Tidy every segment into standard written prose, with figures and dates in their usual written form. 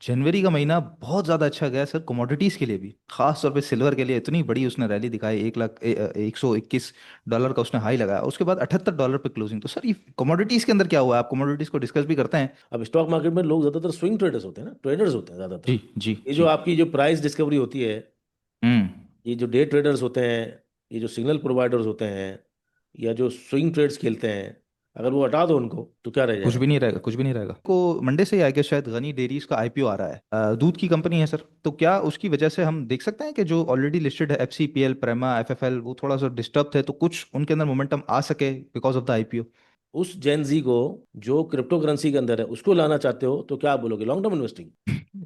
जनवरी का महीना बहुत ज़्यादा अच्छा गया सर, कमोडिटीज़ के लिए भी, खास तौर पे सिल्वर के लिए इतनी बड़ी उसने रैली दिखाई। 1,21 डॉलर का उसने हाई लगाया, उसके बाद $78 पे क्लोजिंग। तो सर ये कमोडिटीज़ के अंदर क्या हुआ है? आप कमोडिटीज़ को डिस्कस भी करते हैं? अब स्टॉक मार्केट में लोग ज्यादातर स्विंग ट्रेडर्स होते हैं ना, ट्रेडर्स होते हैं ज्यादातर। जी जी ये जो जी। आपकी जो प्राइस डिस्कवरी होती है, हम्म। ये जो डे ट्रेडर्स होते हैं, ये जो सिग्नल प्रोवाइडर्स होते हैं, या जो स्विंग ट्रेड्स खेलते हैं, अगर वो हटा दो उनको तो क्या रह कुछ जाएगा? भी नहीं रहेगा, कुछ भी नहीं रहेगा। को मंडे से ही आएगा शायद, गनी डेयरीज का आईपीओ आ रहा है। दूध की कंपनी है सर, तो क्या उसकी वजह से हम देख सकते हैं कि जो ऑलरेडी लिस्टेड है एफसीपीएल, प्रेमा, एफएफएल, वो थोड़ा सा डिस्टर्ब थे, तो कुछ उनके अंदर मोमेंटम आ सके बिकॉज ऑफ द आईपीओ? उस जेनजी को जो क्रिप्टो करेंसी के अंदर है उसको लाना चाहते हो तो क्या बोलोगे, लॉन्ग टर्म इन्वेस्टिंग?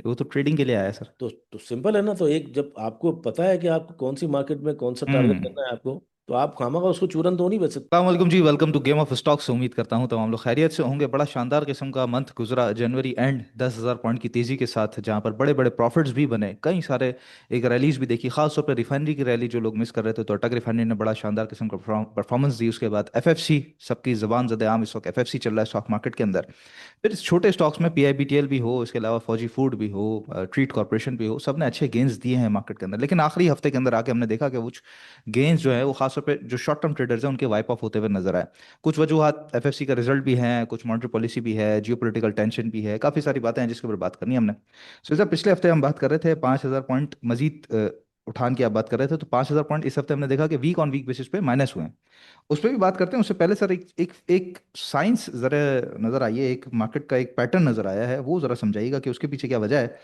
वो तो ट्रेडिंग के लिए आया है सर। तो सिंपल है ना। तो एक जब आपको पता है कि आपको कौन सी मार्केट में कौन सा टारगेट हम्म। करना है आपको, तो आप खामा का उसको चूरन तो नहीं बेच सकते। वालेकुम जी, welcome to game of stocks. उम्मीद करता हूँ तमाम लोग खैरियत से होंगे। बड़ा शानदार किस्म का मंथ गुजरा जनवरी एंड, 10,000 पॉइंट की तेजी के साथ, जहाँ पर बड़े बड़े प्रॉफिट्स भी बने, कई सारे एक रैलीज भी देखी, खास तौर पर रिफाइनरी की रैली जो लोग मिस कर रहे थे, तो अटक रिफाइनरी ने बड़ा शानदार किस्म का परफॉर्मेंस दी। उसके बाद एफएफसी, सबकी जबान ज़द आम इस वक्त एफएफसी चल रहा है स्टॉक मार्केट के अंदर। फिर छोटे स्टॉक्स में पीआईबीटीएल भी हो, इसके अलावा फौजी फूड भी हो, ट्रीट कॉर्पोरेशन भी हो, सब ने अच्छे गेंस दिए हैं मार्केट के अंदर। लेकिन आखिरी हफ्ते के अंदर आके हमने देखा कि कुछ गेंस जो है वो खासतौर पे जो शॉर्ट टर्म ट्रेडर्स हैं उनके वाइप ऑफ होते हुए नजर आए। कुछ वजूहत एफएफसी का रिजल्ट भी हैं, कुछ मॉनेटरी पॉलिसी भी है, जियोपॉलिटिकल टेंशन भी है, काफ़ी सारी बातें हैं जिसके ऊपर बात करनी है हमने। सो सर, पिछले हफ्ते हम बात कर रहे थे 5,000 पॉइंट मजीद उठान की आप बात कर रहे थे, तो 5,000 पॉइंट इस हफ्ते हमने देखा कि वीक ऑन वीक बेसिस पे माइनस हुए हैं। उस पर भी बात करते हैं। उससे पहले सर, एक एक एक साइंस जरा नजर आई है, एक मार्केट का एक पैटर्न नजर आया है, वो जरा समझाइएगा कि उसके पीछे क्या वजह है।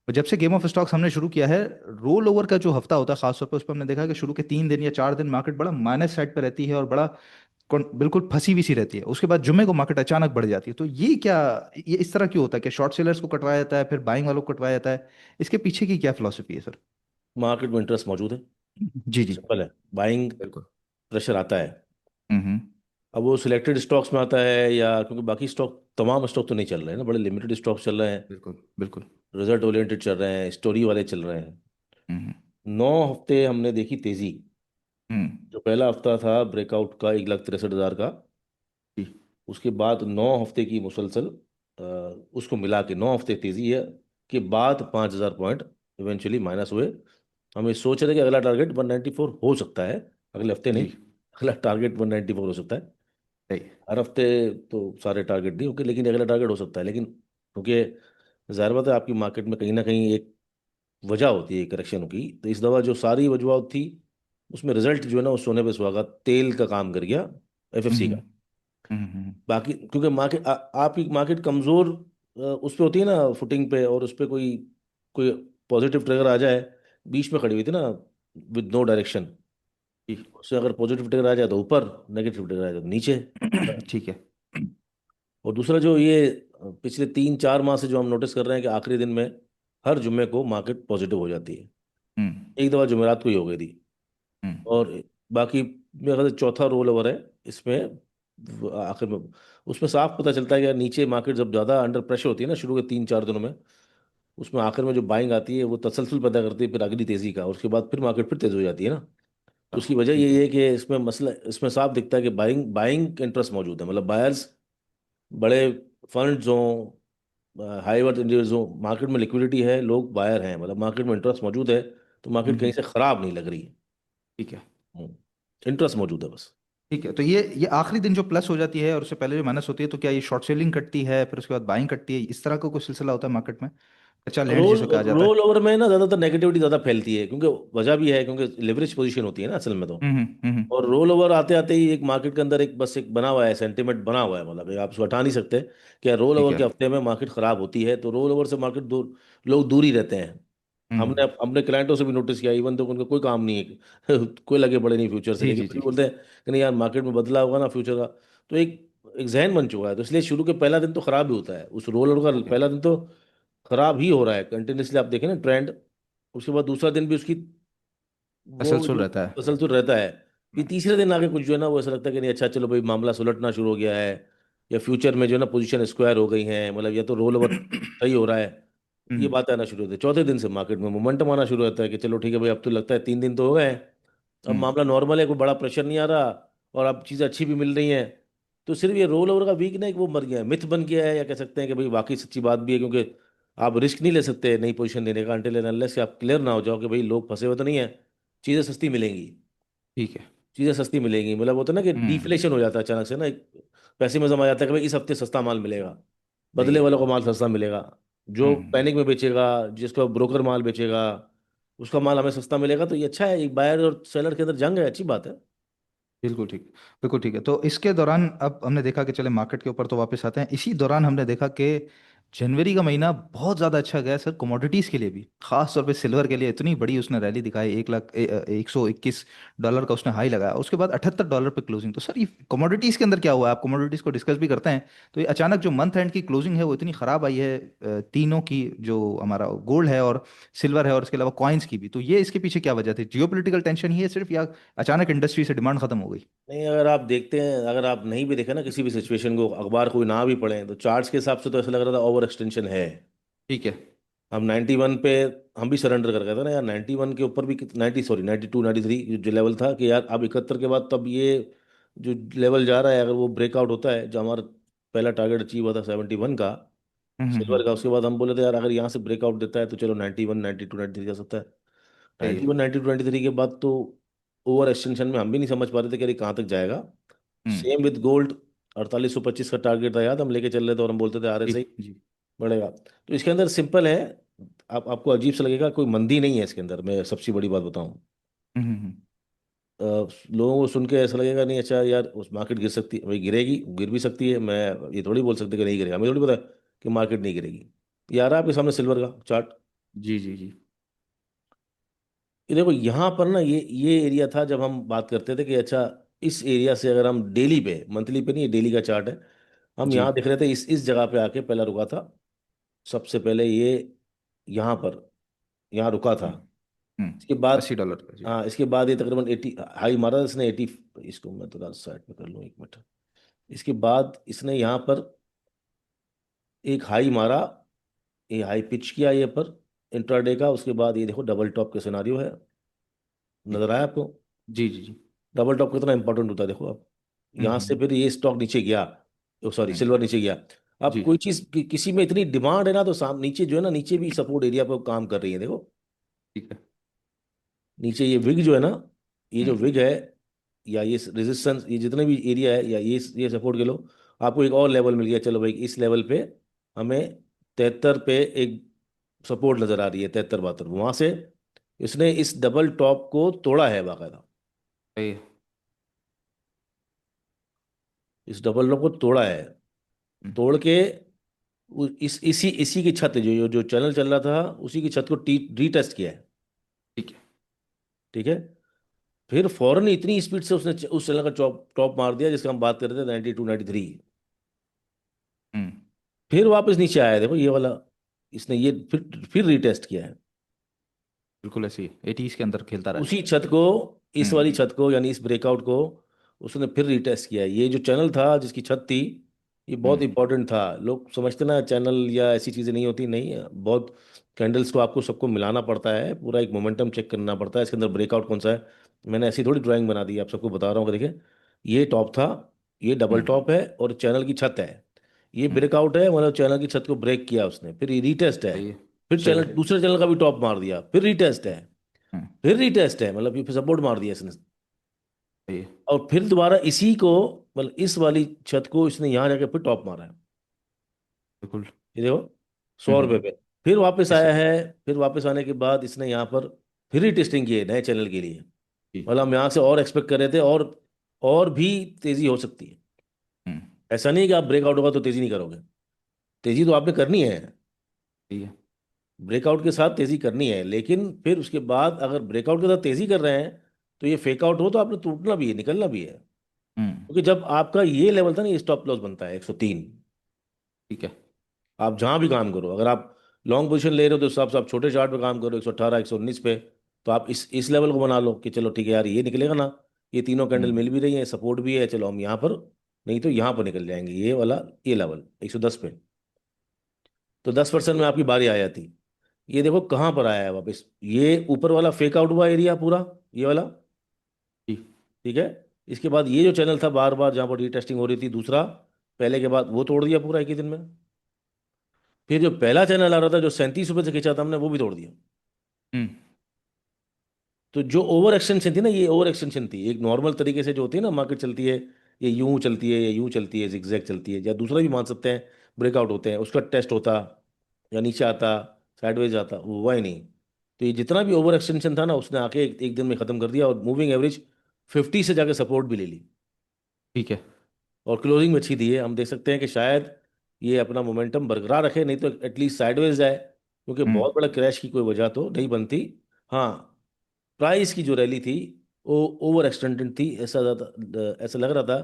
और जब से गेम ऑफ स्टॉक्स हमने शुरू किया है, रोल ओवर का जो हफ्ता होता है खासतौर पर, उस पर हमने देखा है कि शुरू के 3 दिन या 4 दिन मार्केट बड़ा माइनस साइड पर रहती है और बड़ा बिल्कुल फंसी हुई सी रहती है। उसके बाद जुम्मे को मार्केट अचानक बढ़ जाती है। तो ये क्या, ये इस तरह क्यों होता है कि शॉर्ट सेलर्स को कटवाया जाता है फिर बाइंग वालों को कटवाया जाता है? इसके पीछे की क्या फिलोसफी है सर? मार्केट में इंटरेस्ट मौजूद है, जी जी। सिंपल है। बाइंग बिल्कुल। प्रेशर आता है। हम्म। अब वो सिलेक्टेड स्टॉक्स में आता है, या क्योंकि बाकी स्टॉक, तमाम स्टॉक तो नहीं चल रहे हैं ना, बड़े लिमिटेड स्टॉक्स चल रहे हैं, बिल्कुल बिल्कुल। रिजल्ट ओरिएंटेड चल रहे हैं, स्टोरी वाले चल रहे हैं। हम्म 9 हफ्ते हमने देखी तेजी। हम्म। जो पहला हफ्ता था ब्रेकआउट का 1,63,000 का, जी। उसके बाद 9 हफ्ते की मुसलसल, अ, उसको मिला के 9 हफ्ते तेजी है, के बाद 5,000 पॉइंट इवेंचुअली माइनस हुए। हम ये सोच रहे थे कि अगला टारगेट 194 हो सकता है, अगले हफ्ते नहीं, जी। अगला टारगेट 194 हो सकता है। सही। हर हफ्ते तो सारे टारगेट नहीं होंगे, लेकिन अगला टारगेट हो सकता है। लेकिन क्योंकि जाहिर बात है, आपकी मार्केट में कहीं ना कहीं एक वजह होती है करेक्शन की, तो इस दफ़ा जो सारी वजूहत थी, उसमें रिजल्ट जो है ना, उस सोने पे सुहागा तेल का काम कर गया, एफएफसी हम्म का। हम्म। बाकी क्योंकि मार्केट आपकी मार्केट कमज़ोर उस पे होती है ना, फुटिंग पे, और उस पे कोई कोई पॉजिटिव ट्रिगर आ जाए। बीच में खड़ी हुई थी ना, विद नो डायरेक्शन। जी। उससे अगर पॉजिटिव ट्रिगर आ जाए तो ऊपर, नेगेटिव ट्रिगर आ जाए तो नीचे। ठीक है। और दूसरा जो ये पिछले 3-4 माह से जो हम नोटिस कर रहे हैं कि आखिरी दिन में हर जुम्मे को मार्केट पॉजिटिव हो जाती है। हम्म एक दफ़ा जुमेरात को ही हो गई थी। हम्म। और बाकी मेरे ख्याल से चौथा रोल ओवर है इसमें, आखिर में। उसमें साफ पता चलता है कि यार नीचे मार्केट जब ज़्यादा अंडर प्रेशर होती है ना शुरू के 3-4 दिनों में, उसमें आखिर में जो बाइंग आती है वो तसलसल पैदा करती है फिर अगली तेज़ी का, और उसके बाद फिर मार्केट फिर तेज़ हो जाती है ना। तो उसकी वजह ठीक यही है। है कि इसमें मसला, इसमें साफ दिखता है कि बाइंग बाइंग इंटरेस्ट मौजूद है, मतलब बायर्स, बड़े फंड्स हों, हाई वर्थ इंडिविजुअल्स हों, मार्केट में लिक्विडिटी है, लोग बायर हैं, मतलब मार्केट में इंटरेस्ट मौजूद है। तो मार्केट कहीं हम्म। से ख़राब नहीं लग रही है। ठीक है। इंटरेस्ट मौजूद है बस। ठीक है, तो ये आखिरी दिन जो प्लस हो जाती है और उससे पहले जो माइनस होती है, तो क्या ये शॉर्ट सेलिंग कटती है फिर उसके बाद बाइंग कटती है, इस तरह का कोई सिलसिला होता है मार्केट में? कच्चा लैंड रोल जिसे कहा जाता रोल है। ओवर में ना ज़्यादातर नेगेटिविटी ज़्यादा फैलती है, क्योंकि वजह भी है, क्योंकि लिवरेज पोजीशन होती है ना असल में तो। और रोल ओवर आते आते ही एक मार्केट के अंदर एक बस एक बना हुआ है, सेंटिमेंट बना हुआ है, मतलब ये आप उसको हटा नहीं सकते। क्या रोल ठीक ओवर है। के हफ्ते में मार्केट खराब होती है तो रोल ओवर से मार्केट दूर, लोग दूर ही रहते हैं। हमने हम्म। अपने क्लाइंटों से भी नोटिस किया, इवन तो उनका कोई काम नहीं है कोई लगे पड़े नहीं फ्यूचर से, जी लेकिन जी फिर जी। भी बोलते हैं कि नहीं यार, मार्केट में बदला होगा ना फ्यूचर का। तो एक एक जहन बन चुका है, तो इसलिए शुरू के पहला दिन तो खराब ही होता है, उस रोल ओवर का ठीक है। पहला दिन तो खराब ही हो रहा है कंटिन्यूसली, आप देखें ना ट्रेंड। उसके बाद दूसरा दिन भी उसकी वो तसलसल जो रहता है। तसलसल रहता है। फिर तीसरे दिन आके कुछ जो है ना, वो ऐसा लगता है कि नहीं, अच्छा चलो भाई, मामला सुलटना शुरू हो गया है, या फ्यूचर में जो है ना पोजीशन स्क्वायर हो गई है, मतलब या तो रोल ओवर सही हो रहा है। ये हम्म। बात आना शुरू होती है चौथे दिन से, मार्केट में मोमेंटम आना शुरू होता है कि चलो ठीक है भाई, अब तो लगता है 3 दिन तो हो गए हैं, अब हम्म। मामला नॉर्मल है, कोई बड़ा प्रेशर नहीं आ रहा, और अब चीज़ें अच्छी भी मिल रही हैं। तो सिर्फ ये रोल ओवर का वीक ना, एक वो मर गया है, मिथ बन गया है, या कह सकते हैं कि भाई वाकई सच्ची बात भी है, क्योंकि आप रिस्क नहीं ले सकते नई पोजीशन लेने का अनटिल एंड अनलेस कि आप क्लियर ना हो जाओ कि भाई लोग फंसे हुए तो नहीं है, चीज़ें सस्ती मिलेंगी। ठीक है। चीज़ें सस्ती मिलेंगी मतलब होता है ना कि हम्म। डिफ्लेशन हो जाता है अचानक से ना, एक पैसिमिज्म आ जाता है कि भाई इस हफ्ते सस्ता माल मिलेगा, सही बदले है। वालों को माल सस्ता मिलेगा। जो हम्म। पैनिक में बेचेगा, जिसका ब्रोकर माल बेचेगा, उसका माल हमें सस्ता मिलेगा, तो ये अच्छा है, एक बायर और सेलर के अंदर जंग है, अच्छी बात है। बिल्कुल ठीक। बिल्कुल ठीक है। तो इसके दौरान अब हमने देखा कि चले मार्केट के ऊपर तो वापस आते हैं, इसी दौरान हमने देखा कि जनवरी का महीना बहुत ज़्यादा अच्छा गया सर कमोडिटीज़ के लिए भी, खास तौर पे सिल्वर के लिए इतनी बड़ी उसने रैली दिखाई, 1,21 डॉलर का उसने हाई लगाया, उसके बाद $78 पे क्लोजिंग। तो सर ये कमोडिटीज़ के अंदर क्या हुआ है, आप कमोडिटीज़ को डिस्कस भी करते हैं, तो ये अचानक जो मंथ एंड की क्लोजिंग है वो इतनी ख़राब आई है, तीनों की, जो हमारा गोल्ड है और सिल्वर है और इसके अलावा कॉइन्स की भी, तो ये इसके पीछे क्या वजह थी, जियोपॉलिटिकल टेंशन ही है सिर्फ, या अचानक इंडस्ट्री से डिमांड खत्म हो गई? नहीं, अगर आप देखते हैं, अगर आप नहीं भी देखें ना किसी भी सिचुएशन को, अखबार कोई ना भी पढ़े, तो चार्ट्स के हिसाब से तो ऐसा लग रहा था ओवर एक्सटेंशन है। ठीक है। हम 91 पे हम भी सरेंडर कर गए थे ना यार, 91 के ऊपर भी 90, सॉरी 92 93 जो लेवल था कि यार अब 71 के बाद तब ये जो लेवल जा रहा है, अगर वो ब्रेकआउट होता है, जो हमारा पहला टारगेट अचीव हुआ था 71 का सिल्वर का, उसके बाद हम बोले थे यार अगर यहाँ से ब्रेकआउट देता है तो चलो 91 92 93 जा सकता है। सही है। 91 92 93 के बाद तो ओवर एक्सटेंशन में हम भी नहीं समझ पा रहे थे कि अरे कहाँ तक जाएगा। हम्म। सेम विद गोल्ड, 4825 का टारगेट था याद, हम लेके चल रहे थे और हम बोलते थे जी RSI जी। बढ़ेगा। तो इसके अंदर सिंपल है, आपको अजीब सा लगेगा, कोई मंदी नहीं है इसके अंदर, मैं सबसे बड़ी बात बताऊं। हम्म। लोगों को सुन के ऐसा लगेगा नहीं अच्छा यार उस मार्केट गिर सकती है, भाई गिरेगी, गिर भी सकती है, मैं ये थोड़ी बोल सकते कि नहीं गिरेगा, मुझे थोड़ी पता है कि मार्केट नहीं गिरेगी। ये आ रहा है आपके सामने सिल्वर का चार्ट। जी जी जी। ये देखो यहाँ पर ना, ये एरिया था जब हम बात करते थे कि अच्छा इस एरिया से अगर हम डेली पे, मंथली पे नहीं, ये डेली का चार्ट है, हम जी। यहाँ देख रहे थे इस जगह पे आके पहला रुका था। सबसे पहले ये यहाँ पर, यहाँ रुका था। हम्म। इसके बाद, $80 का जी। हाँ इसके बाद ये तकरीबन 80 हाई मारा इसने, 80, इसको मैं थोड़ा साइड पे कर लूँ एक मिनट। इसके बाद इसने यहाँ पर एक हाई मारा, ये हाई पिच किया ये पर इंट्राडे का, उसके बाद ये देखो डबल टॉप के सिनारियो है, जी नजर आया आपको? जी जी। जी। डबल टॉप कितना इंपॉर्टेंट होता है देखो आप। यहाँ से हम्म। फिर ये स्टॉक नीचे गया, सॉरी हम्म। सिल्वर नीचे गया। अब जी। कोई चीज किसी में इतनी डिमांड है ना, तो नीचे जो है ना, नीचे भी सपोर्ट एरिया पर काम कर रही है देखो। ठीक है। नीचे ये विग जो है ना, ये जो हम्म। विग है या ये रेजिस्टेंस, ये जितने भी एरिया है या ये सपोर्ट के लो, आपको एक और लेवल मिल गया, चलो भाई इस लेवल पे हमें 73 पे एक सपोर्ट नजर आ रही है, 73 72, वहां से इसने इस डबल टॉप को तोड़ा है बाकायदा। सही है। इस डबल टॉप को तोड़ा है, हम्म। तोड़ के इस इसी इसी की छत जो चैनल चल रहा था उसी की छत को रीटेस्ट किया है। ठीक है। ठीक है। फिर फौरन इतनी स्पीड से उसने उस चैनल का टॉप टॉप मार दिया जिसका हम बात कर रहे थे 92 93। हम्म। फिर वापस नीचे आया देखो ये वाला, इसने ये फिर रीटेस्ट किया है बिल्कुल ऐसे ही 80s के अंदर खेलता रहता उसी है। छत को, इस वाली हम्म। छत को, यानी इस ब्रेकआउट को उसने फिर रीटेस्ट किया है। ये जो चैनल था जिसकी छत थी, ये बहुत हम्म। इंपॉर्टेंट था। लोग समझते ना चैनल या ऐसी चीज़ें नहीं होती, नहीं, बहुत कैंडल्स को आपको सबको मिलाना पड़ता है, पूरा एक मोमेंटम चेक करना पड़ता है इसके अंदर ब्रेकआउट कौन सा है। मैंने ऐसी थोड़ी ड्राइंग बना दी है, आप सबको बता रहा हूँ कि देखिए ये टॉप था, ये डबल हम्म। टॉप है और चैनल की छत है, ये हम्म। ब्रेकआउट है, मतलब चैनल की छत को ब्रेक किया उसने, फिर ये रीटेस्ट है, सही है। फिर सही चैनल है। दूसरे चैनल का भी टॉप मार दिया, फिर रीटेस्ट है, हम्म। फिर रीटेस्ट है, मतलब ये फिर सपोर्ट मार दिया इसने, सही है। और फिर दोबारा इसी को, मतलब इस वाली छत को इसने यहाँ जाके फिर टॉप मारा है। बिल्कुल। ये देखो 100 रुपये पे फिर वापस ऐसे। आया है। फिर वापस आने के बाद इसने यहाँ पर फिर ही टेस्टिंग की है नए चैनल के लिए। जी। मतलब हम यहाँ से और एक्सपेक्ट कर रहे थे, और भी तेजी हो सकती है। हम्म। ऐसा नहीं है कि आप ब्रेकआउट होगा तो तेजी नहीं करोगे, तेजी तो आपने करनी है, सही है। ब्रेकआउट के साथ तेजी करनी है, लेकिन फिर उसके बाद अगर ब्रेकआउट के साथ तेजी कर रहे हैं तो ये फेक आउट हो तो आपने टूटना भी है, निकलना भी है। हम्म। क्योंकि जब आपका ये लेवल था ना, ये स्टॉप लॉस बनता है 103। ठीक है। आप जहां भी काम करो, अगर आप लॉन्ग पोजीशन ले रहे हो तो उस हिसाब से आप छोटे चार्ट पे काम करो, 118 119 पे, तो आप इस लेवल को बना लो कि चलो ठीक है यार ये निकलेगा ना, ये तीनों कैंडल हम्म। मिल भी रही है, सपोर्ट भी है, चलो हम यहाँ पर, नहीं तो यहाँ पर निकल जाएंगे, ये वाला ये लेवल 110 पे। तो 10% में आपकी बारी आ जाती। ये देखो कहाँ पर आया है वापस, ये ऊपर वाला फेक आउट हुआ एरिया पूरा, ये वाला। जी। ठीक है। इसके बाद ये जो चैनल था बार बार जहाँ पर रीटेस्टिंग हो रही थी दूसरा, पहले के बाद वो तोड़ दिया पूरा एक ही दिन में। फिर जो पहला चैनल आ रहा था जो 37 रुपये से खींचा था हमने, वो भी तोड़ दिया। हम्म। तो जो ओवर एक्सटेंशन थी ना, ये ओवर एक्सटेंशन थी। एक नॉर्मल तरीके से जो होती है ना मार्केट चलती है, ये यूं चलती है या यूं चलती है, जिगजैग चलती है, या दूसरा भी मान सकते हैं, ब्रेकआउट होते हैं, उसका टेस्ट होता या नीचे आता, साइडवेज आता, वो हुआ ही नहीं। तो ये जितना भी ओवर एक्सटेंशन था ना, उसने आके एक दिन में खत्म कर दिया, और मूविंग एवरेज 50 से जाके सपोर्ट भी ले ली, ठीक है। और क्लोजिंग में अच्छी दी है। हम देख सकते हैं कि शायद ये अपना मोमेंटम बरकरार रखे, नहीं तो एटलीस्ट साइडवेज जाए, क्योंकि हम्म। बहुत बड़ा क्रैश की कोई वजह तो नहीं बनती। हाँ, प्राइस की जो रैली थी वो ओवर एक्सटेंडेड थी, ऐसा ज़्यादा ऐसा लग रहा था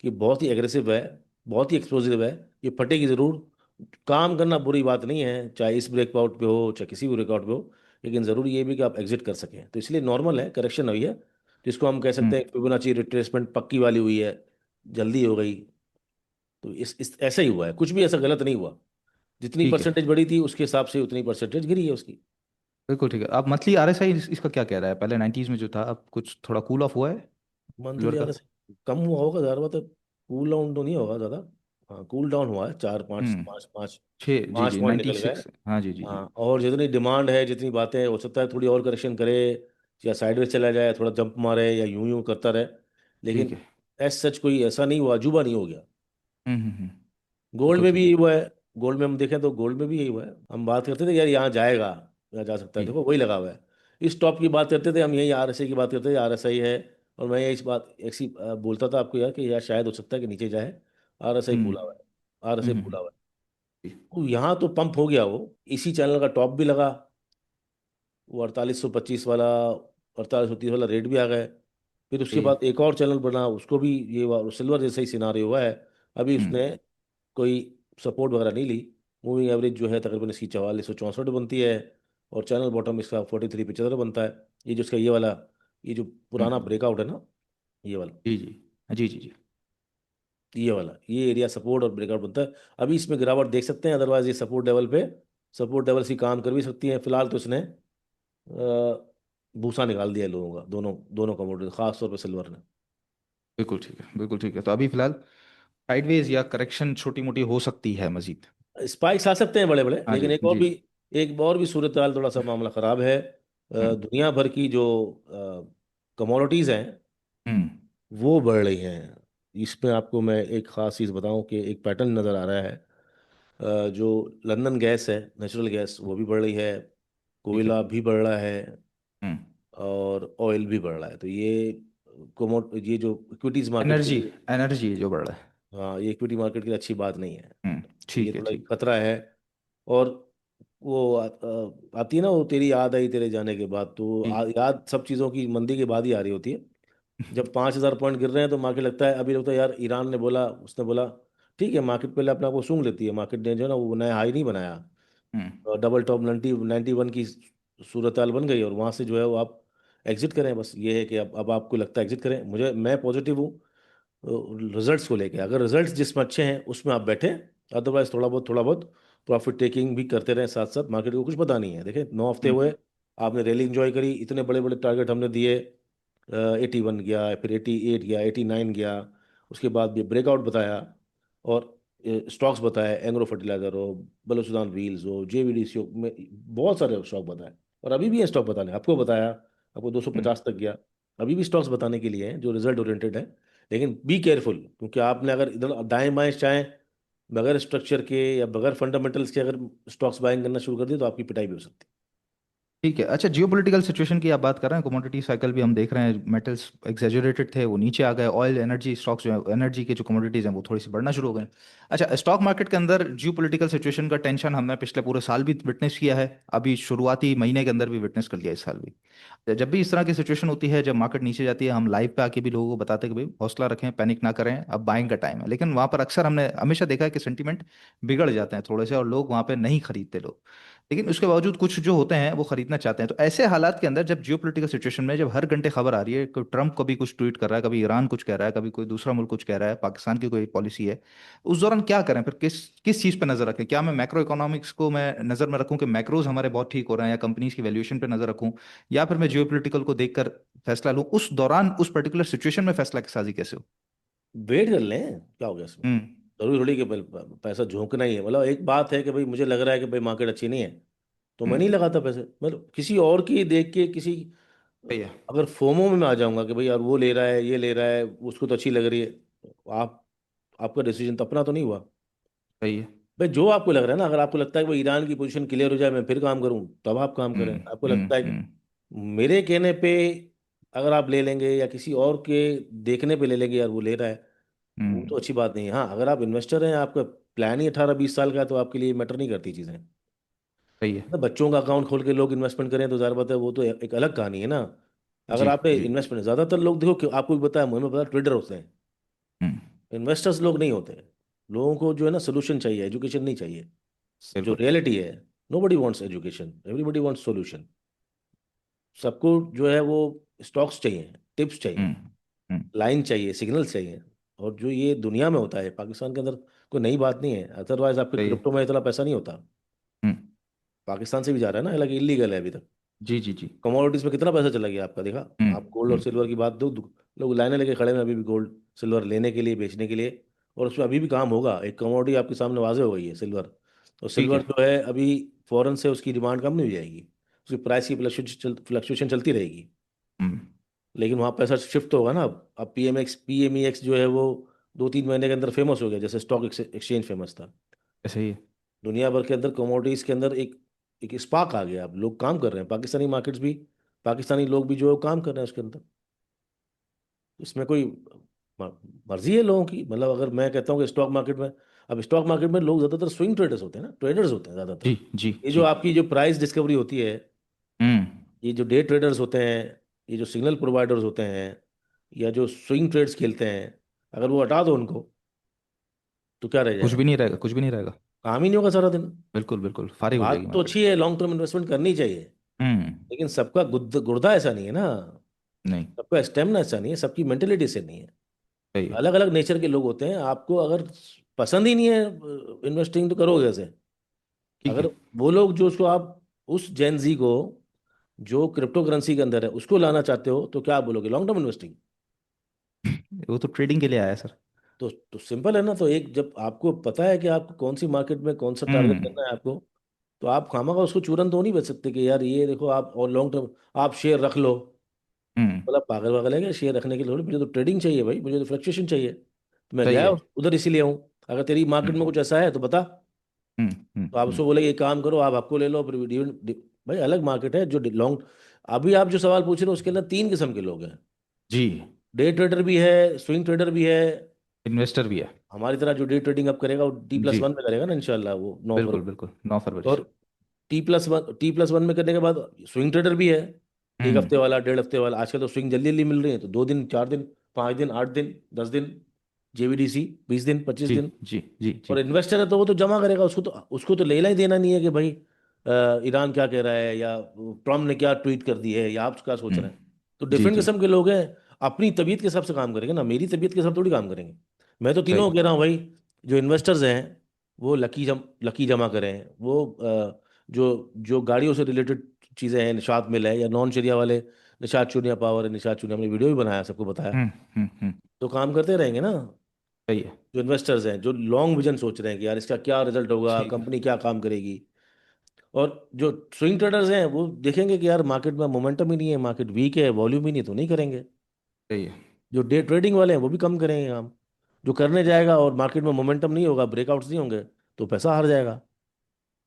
कि बहुत ही एग्रेसिव है, बहुत ही एक्सप्लोसिव है, ये फटेगी ज़रूर। काम करना बुरी बात नहीं है, चाहे इस ब्रेकआउट पे हो चाहे किसी भी ब्रेकआउट पे हो, लेकिन ज़रूरी ये भी कि आप एग्जिट कर सकें। तो इसलिए नॉर्मल है, करेक्शन हुई है, जिसको हम कह हम्म। सकते हैं फिबोनाची रिट्रेसमेंट पक्की वाली हुई है, जल्दी हो गई। तो इस ऐसा ही हुआ है, कुछ भी ऐसा गलत नहीं हुआ। जितनी ठीक है। परसेंटेज बढ़ी थी उसके हिसाब से उतनी परसेंटेज गिरी है उसकी। बिल्कुल ठीक है। अब मंथली आरएसआई इसका क्या कह रहा है? पहले 90s में जो था, अब कुछ थोड़ा कूल ऑफ हुआ है सिल्वर मंथली का? आर कम हुआ होगा ज़्यादा बात है, कूल डाउन तो नहीं होगा ज़्यादा। हाँ, कूल डाउन हुआ है, चार पाँच हम्म। पाँच पाँच छः, जी पाँच जी, पॉइंट निकल गए। 96। हाँ जी जी जी। हाँ, और जितनी डिमांड है, जितनी बातें हैं, हो सकता है थोड़ी और करेक्शन करे, या साइडवेज चला जाए, थोड़ा जंप मारे, या यूं यूं करता रहे, ठीक लेकिन है। एज सच कोई ऐसा नहीं हुआ, अजूबा नहीं हो गया। हम्म। गोल्ड बिल्कुल में भी ठीक है। यही हुआ है। गोल्ड में हम देखें तो गोल्ड में भी यही हुआ है। हम बात करते थे यार यहाँ जाएगा, यहाँ जा सकता है, जी। देखो वही लगा हुआ है। इस टॉप की बात करते थे हम, यही आरएसआई की बात करते थे, आरएसआई है। और मैं इस बात ऐसी बोलता था आपको यार कि यार शायद हो सकता है कि नीचे जाए, आरएसआई हम्म। फूला हुआ है, आरएसआई हम्म। फूला हुआ है। जी। तो यहाँ तो पंप हो गया वो, इसी चैनल का टॉप भी लगा, वो 4825 वाला, 4830 वाला रेट भी आ गए। फिर उसके जी। बाद एक और चैनल बना, उसको भी ये सिल्वर जैसा ही सिनारियो हुआ है। अभी हम्म। उसने कोई सपोर्ट वगैरह नहीं ली। मूविंग एवरेज जो है तकरीबन इसकी 4464 बनती है, और चैनल बॉटम इसका 4375 बनता है। ये जो इसका ये वाला, ये जो पुराना हम्म। ब्रेकआउट है ना, ये वाला, जी जी। हाँ, जी जी जी। ये एरिया सपोर्ट और ब्रेकआउट बनता है। अभी इसमें गिरावट देख सकते हैं, अदरवाइज ये सपोर्ट लेवल पे, सपोर्ट लेवल से काम कर भी सकती है। फिलहाल तो इसने भूसा निकाल दिया है लोगों का, दोनों दोनों कमोडिटी, खास तौर पे सिल्वर ने। बिल्कुल ठीक है, बिल्कुल ठीक है। तो अभी फिलहाल साइडवेज या करेक्शन छोटी मोटी हो सकती है मजीद? स्पाइक्स आ सकते हैं बड़े बड़े, हाँ जी लेकिन जी। एक और भी सूरत हाल, थोड़ा सा मामला खराब है। हम्म। दुनिया भर की जो कमोडिटीज़ हैं हम्म। वो बढ़ रही हैं। इसमें आपको मैं एक ख़ास चीज़ बताऊं कि एक पैटर्न नज़र आ रहा है। जो लंदन गैस है, नेचुरल गैस, वो भी बढ़ रही है, ठीक है। कोयला भी बढ़ रहा है, हम्म। और ऑयल भी बढ़ रहा है। तो ये जो इक्विटीज़ मार्केट के एनर्जी, लिए, एनर्जी जो बढ़ रहा है। हाँ, ये इक्विटी मार्केट के लिए अच्छी बात नहीं है। ये ठीक है, थोड़ा ठीक। एक खतरा है। और वो आती है ना, वो तेरी याद आई तेरे जाने के बाद, तो जी। याद सब चीज़ों की मंदी के बाद ही आ रही होती है। जब 5000 पॉइंट गिर रहे हैं तो मार्केट लगता है, अभी लगता है यार ईरान ने बोला, उसने बोला, ठीक है, मार्केट पहले अपने आप को सूंघ लेती है। मार्केट ने जो है ना वो नया हाई नहीं बनाया, हम्म। डबल टॉप 91 की सूरत हाल बन गई, और वहां से जो है वो आप एग्जिट करें। बस ये है कि अब आपको लगता है एग्जिट करें। मैं पॉजिटिव हूँ रिजल्ट्स को लेके। अगर रिजल्ट्स जिसमें अच्छे हैं उसमें आप बैठे, अदरवाइज थोड़ा बहुत प्रॉफिट टेकिंग भी करते रहे साथ साथ। मार्केट को कुछ पता नहीं है, देखें 9 हफ्ते हम्म। हुए, आपने रैली एंजॉय करी, इतने बड़े बड़े टारगेट हमने दिए, 81 गया, फिर 88 गया, 89 गया, उसके बाद भी ब्रेकआउट बताया, और स्टॉक्स बताए, एंग्रो फर्टिलाइजर हो, बलूचिस्तान व्हील्स हो, जेवीडीसी हो, बहुत सारे स्टॉक बताए। और अभी भी ये स्टॉक बताने, आपको बताया, आपको हम्म। 250 तक गया। अभी भी स्टॉक्स बताने के लिए हैं जो रिजल्ट ओरिएंटेड है। लेकिन बी केयरफुल, क्योंकि आपने अगर इधर दाएं बाएं चाहें, बगैर स्ट्रक्चर के या बगैर फंडामेंटल्स के अगर स्टॉक्स बाइंग करना शुरू कर दिए, तो आपकी पिटाई भी हो सकती ठीक है। अच्छा, जियोपॉलिटिकल सिचुएशन की आप बात कर रहे हैं, कमोडिटी साइकिल भी हम देख रहे हैं, मेटल्स एग्जेजरेटेड थे वो नीचे आ गए, ऑयल एनर्जी स्टॉक्स जो है, एनर्जी के जो कमोडिटीज हैं वो थोड़ी सी बढ़ना शुरू हो गए। अच्छा, स्टॉक मार्केट के अंदर जियोपॉलिटिकल सिचुएशन का टेंशन हमने पिछले पूरे साल भी विटनेस किया है, अभी शुरुआती महीने के अंदर भी विटनेस कर लिया इस साल भी। जब भी इस तरह की सिचुएशन होती है, जब मार्केट नीचे जाती है, हम लाइव पे आके भी लोगों को बताते हैं कि भाई हौसला रखें, पैनिक ना करें, अब बाइंग का टाइम है। लेकिन वहां पर अक्सर हमने हमेशा देखा है कि सेंटीमेंट बिगड़ जाते हैं थोड़े से, और लोग वहां पे नहीं खरीदते लोग। लेकिन उसके बावजूद कुछ जो होते हैं वो खरीदना चाहते हैं। तो ऐसे हालात के अंदर, जब जियोपॉलिटिकल सिचुएशन में, जब हर घंटे खबर आ रही है, कोई ट्रम्प कभी कुछ ट्वीट कर रहा है, कभी ईरान कुछ कह रहा है, कभी कोई दूसरा मुल्क कुछ कह रहा है, पाकिस्तान की कोई पॉलिसी है, उस दौरान क्या करें फिर? किस किस चीज़ पे नजर रखें? क्या मैं मैक्रो इकोनॉमिक्स को मैं नजर में रखूं कि मैक्रोज हमारे बहुत ठीक हो रहे हैं, या कंपनीज की वैल्यूएशन पे नजर रखूं, या फिर मैं जियोपॉलिटिकल को देखकर फैसला लूं? उस दौरान उस पर्टिकुलर सिचुएशन में फैसला की साजी कैसे हो? है। वेट कर लें, क्या हो गया इसमें? हम्म। जरूरी थोड़ी कि पैसा झोंकना ही है। मतलब एक बात है कि भाई मुझे लग रहा है कि भाई मार्केट अच्छी नहीं है, तो मैं नहीं हम्म। लगाता पैसे। मतलब किसी और की देख के, किसी, सही है। अगर फोमो में मैं आ जाऊंगा कि भाई यार वो ले रहा है, ये ले रहा है, उसको तो अच्छी लग रही है, तो आपका डिसीजन तो अपना तो नहीं हुआ। सही है। भाई जो आपको लग रहा है ना, अगर आपको लगता है कि भाई ईरान की पोजीशन क्लियर हो जाए मैं फिर काम करूं, तब आप काम करें। आपको लगता है कि हम्म। मेरे कहने पे अगर आप ले लेंगे या किसी और के देखने पे ले लेंगे यार वो ले रहा है, वो तो हम्म। अच्छी बात नहीं है। हाँ, अगर आप इन्वेस्टर हैं, आपका प्लान ही 18-20 साल का है, तो आपके लिए मैटर नहीं करती चीज़ें। सही है। तो बच्चों का अकाउंट खोल के लोग इन्वेस्टमेंट करें तो ज़ाहिर बात है वो तो एक अलग कहानी है ना। अगर जी आपने जी। इन्वेस्टमेंट, ज़्यादातर लोग देखो कि आपको भी पता है, मुझे पता है, ट्रेडर होते हैं, हम्म। इन्वेस्टर्स लोग नहीं होते। लोगों को जो है ना सोल्यूशन चाहिए, एजुकेशन नहीं चाहिए। जो बिल्कुल। रियलिटी है, nobody wants education, everybody wants solution. सबको जो है वो स्टॉक्स चाहिए, टिप्स चाहिए, हम्म। हम्म। लाइन चाहिए, सिग्नल्स चाहिए। और जो ये दुनिया में होता है, पाकिस्तान के अंदर कोई नई बात नहीं है। अदरवाइज आपके सही है। क्रिप्टो में इतना पैसा नहीं होता। हम्म। पाकिस्तान से भी जा रहा है ना, हालांकि इलीगल है अभी तक। जी जी जी। कमोडिटीज में कितना पैसा चला गया आपका, देखा? आप गोल्ड और हम्म। सिल्वर की बात दो, लोग लाइनें लेके खड़े हैं अभी भी गोल्ड सिल्वर लेने के लिए, बेचने के लिए। और उसमें अभी भी काम होगा। एक कमोडिटी आपके सामने वाजे हो गई है, सिल्वर। और ठीक सिल्वर है। जो है अभी फॉरेन से उसकी डिमांड कम नहीं हो जाएगी, उसकी प्राइस की फ्लक्चुएशन चलती रहेगी। हम्म। लेकिन वहाँ पैसा शिफ्ट होगा ना। अब पीएमईएक्स जो है वो 2-3 महीने के अंदर फेमस हो गया, जैसे स्टॉक एक्सचेंज फेमस था। ऐसे ही है। दुनिया भर के अंदर कमोडिटीज के अंदर एक एक स्पार्क आ गया। अब लोग काम कर रहे हैं, पाकिस्तानी मार्केट्स भी, पाकिस्तानी लोग भी जो है वो काम कर रहे हैं उसके अंदर। इसमें कोई मर्जी है लोगों की। मतलब अगर मैं कहता हूँ कि स्टॉक मार्केट में, अब स्टॉक मार्केट में लोग ज़्यादातर स्विंग ट्रेडर्स होते हैं ना, ट्रेडर्स होते हैं ज़्यादातर। जी जी ये जो जी। आपकी जो प्राइस डिस्कवरी होती है, हम्म। ये जो डे ट्रेडर्स होते हैं, ये जो सिग्नल प्रोवाइडर्स होते हैं, या जो स्विंग ट्रेड्स खेलते हैं, अगर वो हटा दो उनको, तो क्या रह कुछ जाएगा? भी नहीं रहेगा, कुछ भी नहीं रहेगा। काम ही नहीं होगा सारा दिन। बिल्कुल बिल्कुल, फारिग हो जाएगी बात तो मार्केट। अच्छी है, लॉन्ग टर्म इन्वेस्टमेंट करनी चाहिए। हम्म। लेकिन सबका गुर्दा ऐसा नहीं है ना, नहीं। सबका स्टेमिना ऐसा नहीं है, सबकी मेंटेलिटी से नहीं है। सही है। अलग अलग नेचर के लोग होते हैं। आपको अगर पसंद ही नहीं है इन्वेस्टिंग, तो करोगे कैसे? ठीक अगर है। वो लोग जो, उसको आप, उस जेनजी को जो क्रिप्टो करेंसी के अंदर है उसको लाना चाहते हो, तो क्या आप बोलोगे? Long term investing. वो तो ट्रेडिंग के लिए आया है सर। तो सिंपल है ना। तो एक, जब आपको पता है कि आपको कौन सी मार्केट में कौन सा टारगेट हम्म। करना है आपको, तो आप खामखा उसको चूरन तो नहीं बेच सकते कि यार ये देखो आप, और लॉन्ग टर्म आप शेयर रख लो। हम्म। मतलब पागल वागल है क्या शेयर रखने के लिए? थोड़ी, मुझे तो ट्रेडिंग चाहिए भाई, मुझे तो फ्लक्चुएशन चाहिए। तो मैं सही गया है। उधर इसीलिए हूँ। अगर तेरी मार्केट में हम्म। कुछ ऐसा है तो बता। तो आप हम्म। उसको बोले ये काम करो, आप आपको ले लो, फिर भाई अलग मार्केट है जो लॉन्ग। अभी आप जो सवाल पूछ रहे हो उसके अंदर 3 किस्म के लोग हैं। जी। डे ट्रेडर भी है, स्विंग ट्रेडर भी है। इन्वेस्टर भी है। हमारी तरह जो डे ट्रेडिंग अब करेगा वो टी प्लस जी। वन में करेगा ना, इंशाल्लाह, वो 9 फरवरी। बिल्कुल बिल्कुल, 9 फरवरी और से। टी प्लस वन में करने के बाद स्विंग ट्रेडर भी है। एक हम्म। हफ्ते वाला, 1.5 हफ्ते वाला। आजकल तो स्विंग जल्दी जल्दी मिल रही है, तो 2 दिन, 4 दिन, 5 दिन, 8 दिन, 10 दिन, जेवीडीसी 20 दिन, पच्चीस जी दिन जी जी जी। और इन्वेस्टर है तो वो तो जमा करेगा। उसको तो लेना ही देना नहीं है कि भाई ईरान क्या कह रहा है, या ट्रम्प ने क्या ट्वीट कर दी है, या आप क्या सोच रहे हैं। तो जी डिफरेंट जी। किस्म के लोग हैं। अपनी तबीयत के हिसाब से काम करेंगे ना, मेरी तबीयत के हिसाब से थोड़ी काम करेंगे। मैं तो सही तीनों को है। कह रहा हूँ भाई, जो इन्वेस्टर्स हैं वो लकी जमा करें। वो जो जो गाड़ियों से रिलेटेड चीज़ें हैं, निशात मिल है या नॉन शरिया वाले, निशात चूनिया पावर है, निशात चूनिया, हमने वीडियो भी बनाया, सबको बताया। हम्म। तो काम करते रहेंगे ना। सही है। जो इन्वेस्टर्स हैं, जो लॉन्ग विजन सोच रहे हैं कि यार इसका क्या रिजल्ट होगा, ठीक है। कंपनी क्या काम करेगी। और जो स्विंग ट्रेडर्स हैं वो देखेंगे कि यार मार्केट में मोमेंटम ही नहीं है, मार्केट वीक है, वॉल्यूम ही नहीं, तो नहीं करेंगे। सही है। जो डे ट्रेडिंग वाले हैं वो भी कम करेंगे काम। जो करने जाएगा और मार्केट में मोमेंटम नहीं होगा, ब्रेकआउट्स नहीं होंगे, तो पैसा हार जाएगा।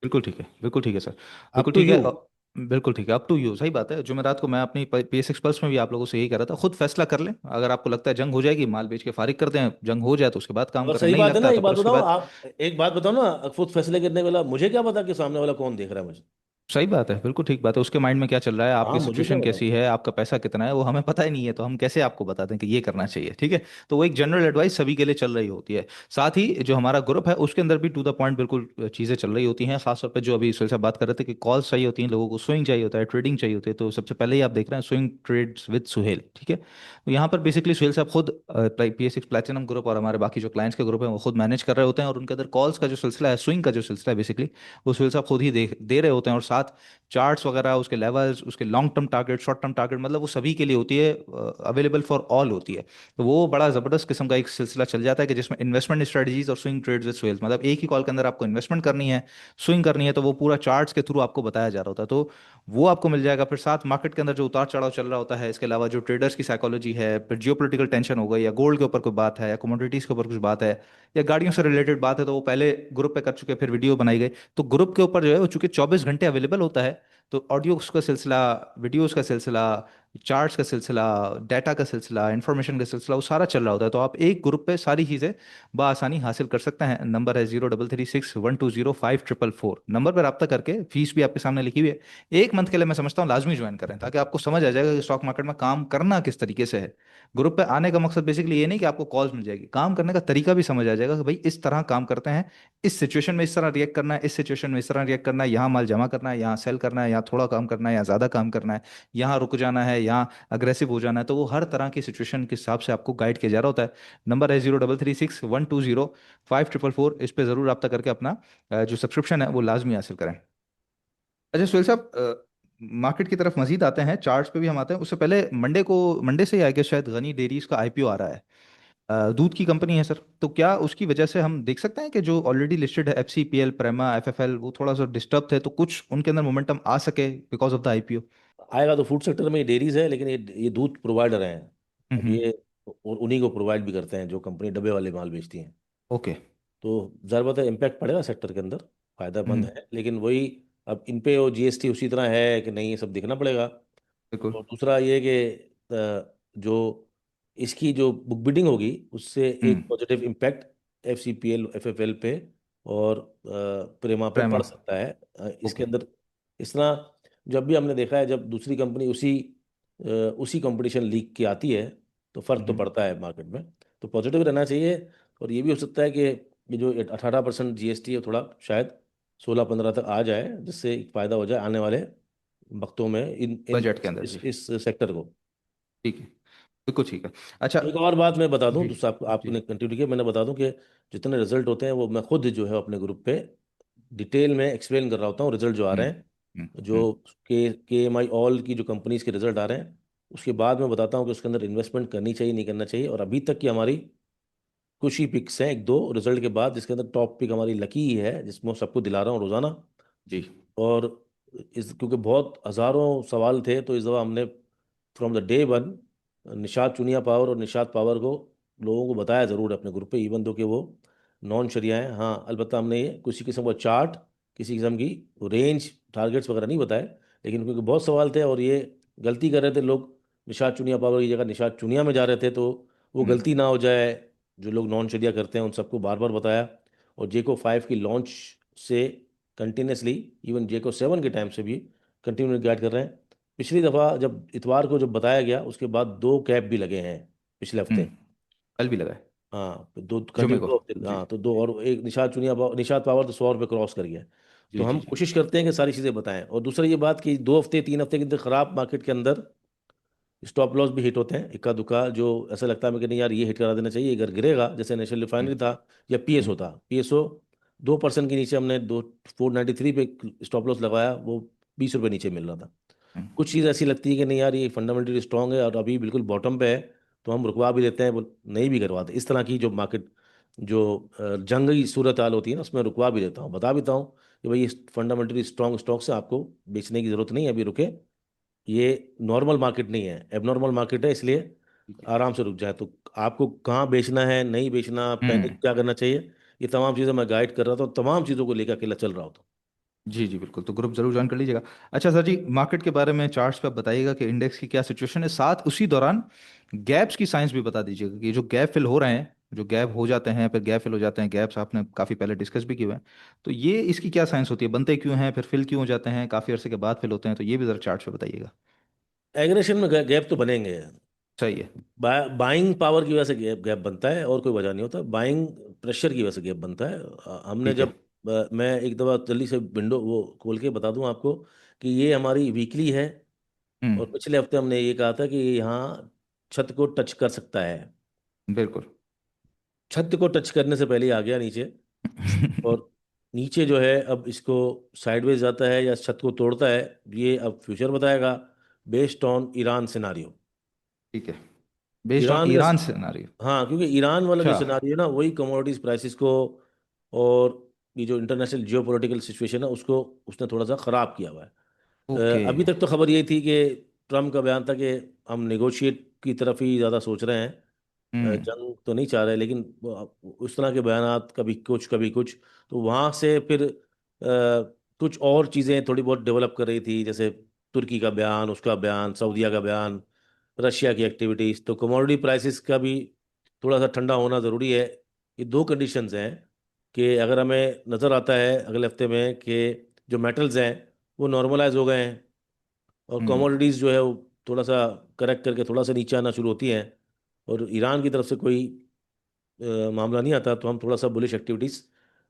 बिल्कुल ठीक है, बिल्कुल ठीक है सर। अप बिल्कुल टू ठीक है। यू। बिल्कुल ठीक है, अप टू यू। सही बात है। जुमेरात को मैं अपनी PS एक्सपर्ट्स में भी आप लोगों से यही कह रहा था, खुद फैसला कर लें। अगर आपको लगता है जंग हो जाएगी, माल बेच के फारिग कर दें, जंग हो जाए तो उसके बाद काम अगर करें, सही नहीं बात है लगता ना, है एक तो फिर बात उसके बताओ बाद। आप, एक बात बताओ ना, खुद फैसले करने वाला मुझे क्या पता कि सामने वाला कौन देख रहा है मुझे। सही बात है, बिल्कुल ठीक बात है। उसके माइंड में क्या चल रहा है, हाँ, आपकी मुझे क्या सिचुएशन बताओ। कैसी है, आपका पैसा कितना है, वो हमें पता ही नहीं है, तो हम कैसे आपको बता दें कि ये करना चाहिए। ठीक है। तो वो एक जनरल एडवाइस सभी के लिए चल रही होती है। साथ ही जो हमारा ग्रुप है उसके अंदर भी टू द पॉइंट बिल्कुल चीज़ें चल रही होती हैं। खासतौर पे जो अभी सुहेल साहब बात कर रहे थे कि कॉल्स चाहिए होती हैं लोगों को, स्विंग चाहिए होता है, ट्रेडिंग चाहिए होती है, तो सबसे पहले ही आप देख रहे हैं स्विंग ट्रेड्स विद सुहेल। ठीक है। तो यहाँ पर बेसिकली सुहेल साहब खुद PS6 प्लेटिनम ग्रुप और हमारे बाकी जो क्लाइंट्स के ग्रुप हैं वो खुद मैनेज कर रहे होते हैं, और उनके अंदर कॉल्स का जो सिलसिला है, स्विंग का जो सिलसिला है बेसिकली, वो सुहेल साहब खुद ही दे दे रहे होते हैं। और साथ साथ चार्ट्स वगैरह, उसके लेवल्स, उसके long term target, short term target, मतलब वो सभी के लिए होती है, अवेलेबल फॉर ऑल होती है। तो वो बड़ा ज़बरदस्त किस्म का एक सिलसिला चल जाता है कि जिसमें इन्वेस्टमेंट स्ट्रेटजीज और स्विंग ट्रेड्स विद स्वेल्स, मतलब एक ही कॉल के अंदर आपको इन्वेस्टमेंट करनी है, स्विंग करनी है, तो वो पूरा चार्ट्स के थ्रू आपको बताया जा रहा होता है। तो वो आपको मिल जाएगा। फिर साथ मार्केट के अंदर जो उतार चढ़ाव चल रहा होता है, इसके अलावा जो ट्रेडर्स की साइकोलॉजी है, फिर जियोपॉलिटिकल टेंशन हो गई, या गोल्ड के ऊपर कोई बात है, या कमोडिटीज के ऊपर कुछ बात है, या गाड़ियों से रिलेटेड बात है, तो वो पहले ग्रुप पे कर चुके, फिर वीडियो बनाई गई। तो ग्रुप के ऊपर जो है वो चूंकि 24 घंटे अवेलेबल होता है, तो ऑडियोज का सिलसिला, वीडियोस का सिलसिला, चार्ट्स का सिलसिला, डाटा का सिलसिला, इंफॉर्मेशन का सिलसिला, वो सारा चल रहा होता है। तो आप एक ग्रुप पे सारी चीज़ें बआसानी हासिल कर सकते हैं। नंबर है 0336 120 5444। नंबर पर रब्ता करके, फीस भी आपके सामने लिखी हुई है, एक मंथ के लिए मैं समझता हूँ लाजमी ज्वाइन करें, ताकि आपको समझ आ जाएगा कि स्टॉक मार्केट में काम करना किस तरीके से है। ग्रुप पे आने का मकसद बेसिकली ये नहीं कि आपको कॉल्स मिल जाएगी, काम करने का तरीका भी समझ आ जाएगा कि भाई इस तरह काम करते हैं, इस सिचुएशन में इस तरह रिएक्ट करना है, इस सिचुएशन में इस तरह रिएक्ट करना है, यहाँ माल जमा करना है, यहाँ सेल करना है, यहाँ थोड़ा काम करना है, यहाँ ज़्यादा काम करना है, यहाँ रुक जाना है, यहाँ अग्रेसिव हो जाना है। तो वो हर तरह की सिचुएशन के हिसाब से आपको गाइड किया जा रहा होता है। नंबर है 0336 120 5444। इस पर ज़रूर रब्ता करके अपना जो सब्सक्रिप्शन है वो लाजमी हासिल करें। अच्छा सुहेल साहब, मार्केट की तरफ मजीद आते हैं, चार्ट्स पे भी हम आते हैं। उससे पहले मंडे से ही आएगा शायद, गनी डेयरीज का आईपीओ आ रहा है। दूध की कंपनी है सर, तो क्या उसकी वजह से हम देख सकते हैं कि जो ऑलरेडी लिस्टेड है, एफसीपीएल, प्रेमा, एफएफएल, वो थोड़ा सा डिस्टर्ब थे, तो कुछ उनके अंदर मोमेंटम आ सके बिकॉज ऑफ द आईपीओ? आएगा तो फूड सेक्टर में डेयरीज है, लेकिन ये दूध प्रोवाइडर हैं। अब हम्म। ये उन्हीं को प्रोवाइड भी करते हैं जो कंपनी डब्बे वाले माल बेचती हैं। ओके। तो ज़रा बहुत इम्पैक्ट पड़ेगा सेक्टर के अंदर, फायदेमंद हम्म। है, लेकिन वही अब इन पे वो जीएसटी उसी तरह है कि नहीं, ये सब देखना पड़ेगा। बिल्कुल। और दूसरा ये कि जो इसकी जो बुक बिडिंग होगी उससे हम्म। एक पॉजिटिव इम्पैक्ट एफसीपीएल एफएफएल पे और प्रेमा पे प्रेमा। पड़ सकता है। इसके ओके। अंदर इस तरह जब भी हमने देखा है, जब दूसरी कंपनी उसी कंपटीशन लीग की आती है तो फर्क तो हम्म। पड़ता है मार्केट में। तो पॉजिटिव रहना चाहिए। और ये भी हो सकता है कि ये जो 18% जीएसटी है थोड़ा शायद 16-15 तक आ जाए, जिससे एक फायदा हो जाए आने वाले वक्तों में इन इन बजट के अंदर जी। इस सेक्टर को। ठीक है। बिल्कुल ठीक है। अच्छा। एक और बात मैं बता दूं, जी। तो जी। आपने कंटिन्यू किया, मैंने बता दूं कि जितने रिजल्ट होते हैं वो मैं खुद जो है अपने ग्रुप पे डिटेल में एक्सप्लेन कर रहा होता हूँ, रिजल्ट जो आ रहे हम्म। हैं, जो के एम आई ऑल की जो कंपनीज के रिजल्ट आ रहे हैं, उसके बाद मैं बताता हूँ कि उसके अंदर इन्वेस्टमेंट करनी चाहिए नहीं करना चाहिए। और अभी तक की हमारी कुछ ही पिक्स हैं, एक दो रिजल्ट के बाद, जिसके अंदर टॉप पिक हमारी लकी ही है, जिसमें सबको दिला रहा हूँ रोजाना। जी। और इस क्योंकि बहुत हज़ारों सवाल थे, तो इस दफ़ा हमने from the day one Nishad Chunia power और निषाद पावर को लोगों को बताया ज़रूर है अपने ग्रुप पे, इवन दो कि वो नॉन शरिया हैं। हाँ, अलबत्ता हमने ये किसी किस्म का चार्ट, किसी किस्म की रेंज, टारगेट्स वगैरह नहीं बताए। लेकिन क्योंकि बहुत सवाल थे और ये गलती कर रहे थे लोग, निषाद चुनिया पावर की जगह निषाद चुनिया में जा रहे थे, तो वो हम्म। गलती ना हो जाए। जो लोग नॉन शरिया करते हैं उन सबको बार बार बताया। और जेको 5 की लॉन्च से कंटिन्यूसली, इवन जेको 7 के टाइम से भी कंटिन्यू गाइड कर रहे हैं। पिछली दफ़ा जब इतवार को जब बताया गया, उसके बाद दो कैप भी लगे हैं पिछले हम्म। हफ्ते। कल भी लगा है। हाँ, दो जुमे कंटिन्यू को। 2 हफ्ते, जी। हाँ, तो दो, और एक निषाद पावर तो 100 रुपये क्रॉस कर गया। तो जी। जी। हम जी। कोशिश करते हैं कि सारी चीज़ें बताएं। और दूसरा ये बात कि 2 हफ्ते 3 हफ्ते के अंदर ख़राब मार्केट के अंदर स्टॉप लॉस भी हिट होते हैं, इक्का दुक्का, जो ऐसा लगता है कि नहीं यार ये हिट करा देना चाहिए, अगर गिरेगा, जैसे नेशनल हम्म। रिफाइनरी था या पीएसओ हम्म। था। पीएसओ 2% के नीचे हमने दो 493 पे स्टॉप लॉस लगाया, वो 20 रुपये नीचे मिल रहा था। हम्म। कुछ चीज़ ऐसी लगती है कि नहीं यार ये फंडामेंटली स्ट्रांग है और अभी बिल्कुल बॉटम पे है, तो हम रुकवा भी देते हैं, वो नहीं भी करवाते। इस तरह की जो मार्केट, जो जंगी सूरत हाल होती है ना, उसमें रुकवा भी देता हूँ, बता भी देता हूँ कि भाई ये फंडामेंटली स्ट्रांग स्टॉक से आपको बेचने की जरूरत नहीं है, अभी रुके। ये नॉर्मल मार्केट नहीं है, एबनॉर्मल मार्केट है, इसलिए ठीक है। आराम से रुक जाए। तो आपको कहाँ बेचना है, नहीं बेचना, पैनिक हम्म। क्या करना चाहिए, ये तमाम चीज़ें मैं गाइड कर रहा था, और तमाम चीज़ों को लेकर अकेला चल रहा होता। जी जी बिल्कुल, तो ग्रुप जरूर ज्वाइन कर लीजिएगा। अच्छा सर जी, मार्केट के बारे में चार्ट्स पे आप बताइएगा कि इंडेक्स की क्या सिचुएशन है, साथ उसी दौरान गैप्स की साइंस भी बता दीजिएगा कि जो गैप फिल हो रहे हैं, जो गैप हो जाते हैं फिर गैप फिल हो जाते हैं, गैप्स आपने काफ़ी पहले डिस्कस भी किए हुए हैं, तो ये इसकी क्या साइंस होती है, बनते क्यों हैं, फिर फिल क्यों हो जाते हैं, काफ़ी अरसे के बाद फिल होते हैं, तो ये भी ज़रा चार्ट्स पे बताइएगा। एग्रेशन में गैप तो बनेंगे। सही है। बाइंग पावर की वजह से गैप गैप बनता है, और कोई वजह नहीं होता। बाइंग प्रेशर की वजह से गैप बनता है। हमने ठीक है। जब मैं एक दफ़ा जल्दी से विंडो वो खोल के बता दूं आपको कि ये हमारी वीकली है। हम्म। और पिछले हफ्ते हमने ये कहा था कि ये यहाँ छत को टच कर सकता है। बिल्कुल। छत को टच करने से पहले ही आ गया नीचे। और नीचे जो है अब इसको साइडवेज जाता है या छत को तोड़ता है, ये अब फ्यूचर बताएगा, बेस्ड ऑन ईरान सिनारियो। ठीक है, बेस्ड ऑन ईरान का, ईरान सिनेरियो। हाँ, क्योंकि ईरान वाला जो अच्छा। सिनारियो है ना, वही कमोडिटीज प्राइसेस को और ये जो इंटरनेशनल जियो पोलिटिकल सिचुएशन है उसको उसने थोड़ा सा ख़राब किया हुआ है। ओके। अभी तक तो खबर ये थी कि ट्रम्प का बयान था कि हम नेगोशिएट की तरफ ही ज़्यादा सोच रहे हैं, हम्म। जंग तो नहीं चाह रहे, लेकिन उस तरह के बयानात कभी कुछ, तो वहाँ से फिर कुछ और चीज़ें थोड़ी बहुत डेवलप कर रही थी, जैसे तुर्की का बयान, उसका बयान, सऊदीया का बयान, रशिया की एक्टिविटीज़, तो कमोडिटी प्राइसेस का भी थोड़ा सा ठंडा होना ज़रूरी है। ये दो कंडीशंस हैं कि अगर हमें नज़र आता है अगले हफ्ते में कि जो मेटल्स हैं वो नॉर्मलाइज हो गए हैं और हम्म। कमोडिटीज़ जो है वो थोड़ा सा करेक्ट करके थोड़ा सा नीचे आना शुरू होती हैं, और ईरान की तरफ से कोई मामला नहीं आता, तो हम थोड़ा सा बुलिश एक्टिविटीज़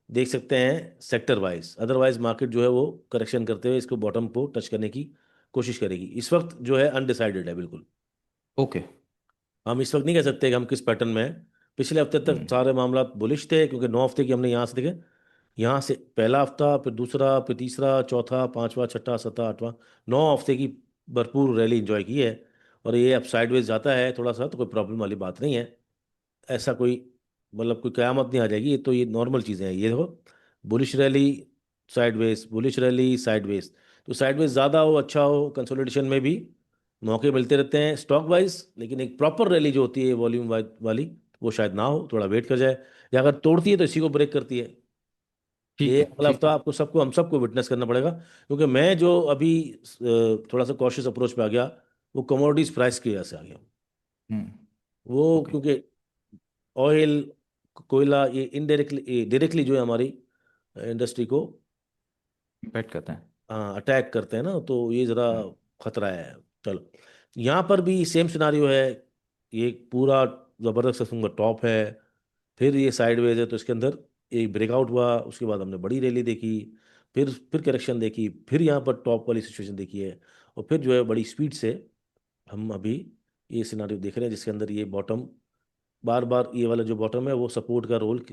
देख सकते हैं सेक्टर वाइज। अदरवाइज मार्केट जो है वो करेक्शन करते हुए इसको बॉटम को टच करने की कोशिश करेगी। इस वक्त जो है अनडिसाइडेड है बिल्कुल। ओके। हम इस वक्त नहीं कह सकते कि हम किस पैटर्न में हैं। पिछले हफ्ते तक हम्म। सारे मामला बुलिश थे, क्योंकि 9 हफ्ते की हमने यहाँ से देखे, यहाँ से पहला हफ्ता, फिर दूसरा, फिर तीसरा, चौथा, पांचवा, छठा, सत्ता, आठवां, 9 हफ्ते की भरपूर रैली एंजॉय की है। और ये अब साइडवेज जाता है थोड़ा सा, तो कोई प्रॉब्लम वाली बात नहीं है। ऐसा कोई मतलब कोई कयामत नहीं आ जाएगी, ये तो ये नॉर्मल चीज़ें हैं। ये देखो, bullish rally, sideways, bullish rally, sideways, तो साइडवेज ज़्यादा हो, अच्छा हो, कंसोलिडेशन में भी मौके मिलते रहते हैं स्टॉक वाइज, लेकिन एक प्रॉपर रैली जो होती है वॉल्यूम वाली, वो शायद ना हो, थोड़ा वेट कर जाए, या अगर तोड़ती है तो इसी को ब्रेक करती है। ठीक ये है। अगला ठीक हफ्ता है। आपको सबको, हम सबको विटनेस करना पड़ेगा, क्योंकि मैं जो अभी थोड़ा सा कॉशियस अप्रोच पे आ गया, वो कमोडिटीज प्राइस की वजह से आ गया। हम्म। वो ओके। क्योंकि ऑयल, कोयला, ये इनडायरेक्टली डायरेक्टली जो है हमारी इंडस्ट्री को इम्पैक्ट करते हैं। अटैक करते हैं ना, तो ये ज़रा हम्म। खतरा है। चलो, यहाँ पर भी सेम सिनारियो है। ये एक पूरा ज़बरदस्त किस्म का टॉप है, फिर ये साइडवेज है, तो इसके अंदर एक ब्रेकआउट हुआ, उसके बाद हमने बड़ी रैली देखी, फिर करेक्शन देखी, फिर यहाँ पर टॉप वाली सिचुएशन देखी है, और फिर जो है बड़ी स्पीड से हम अभी ये सिनारियो देख रहे हैं, जिसके अंदर ये बॉटम, बार बार ये वाला जो बॉटम है वो सपोर्ट का रोल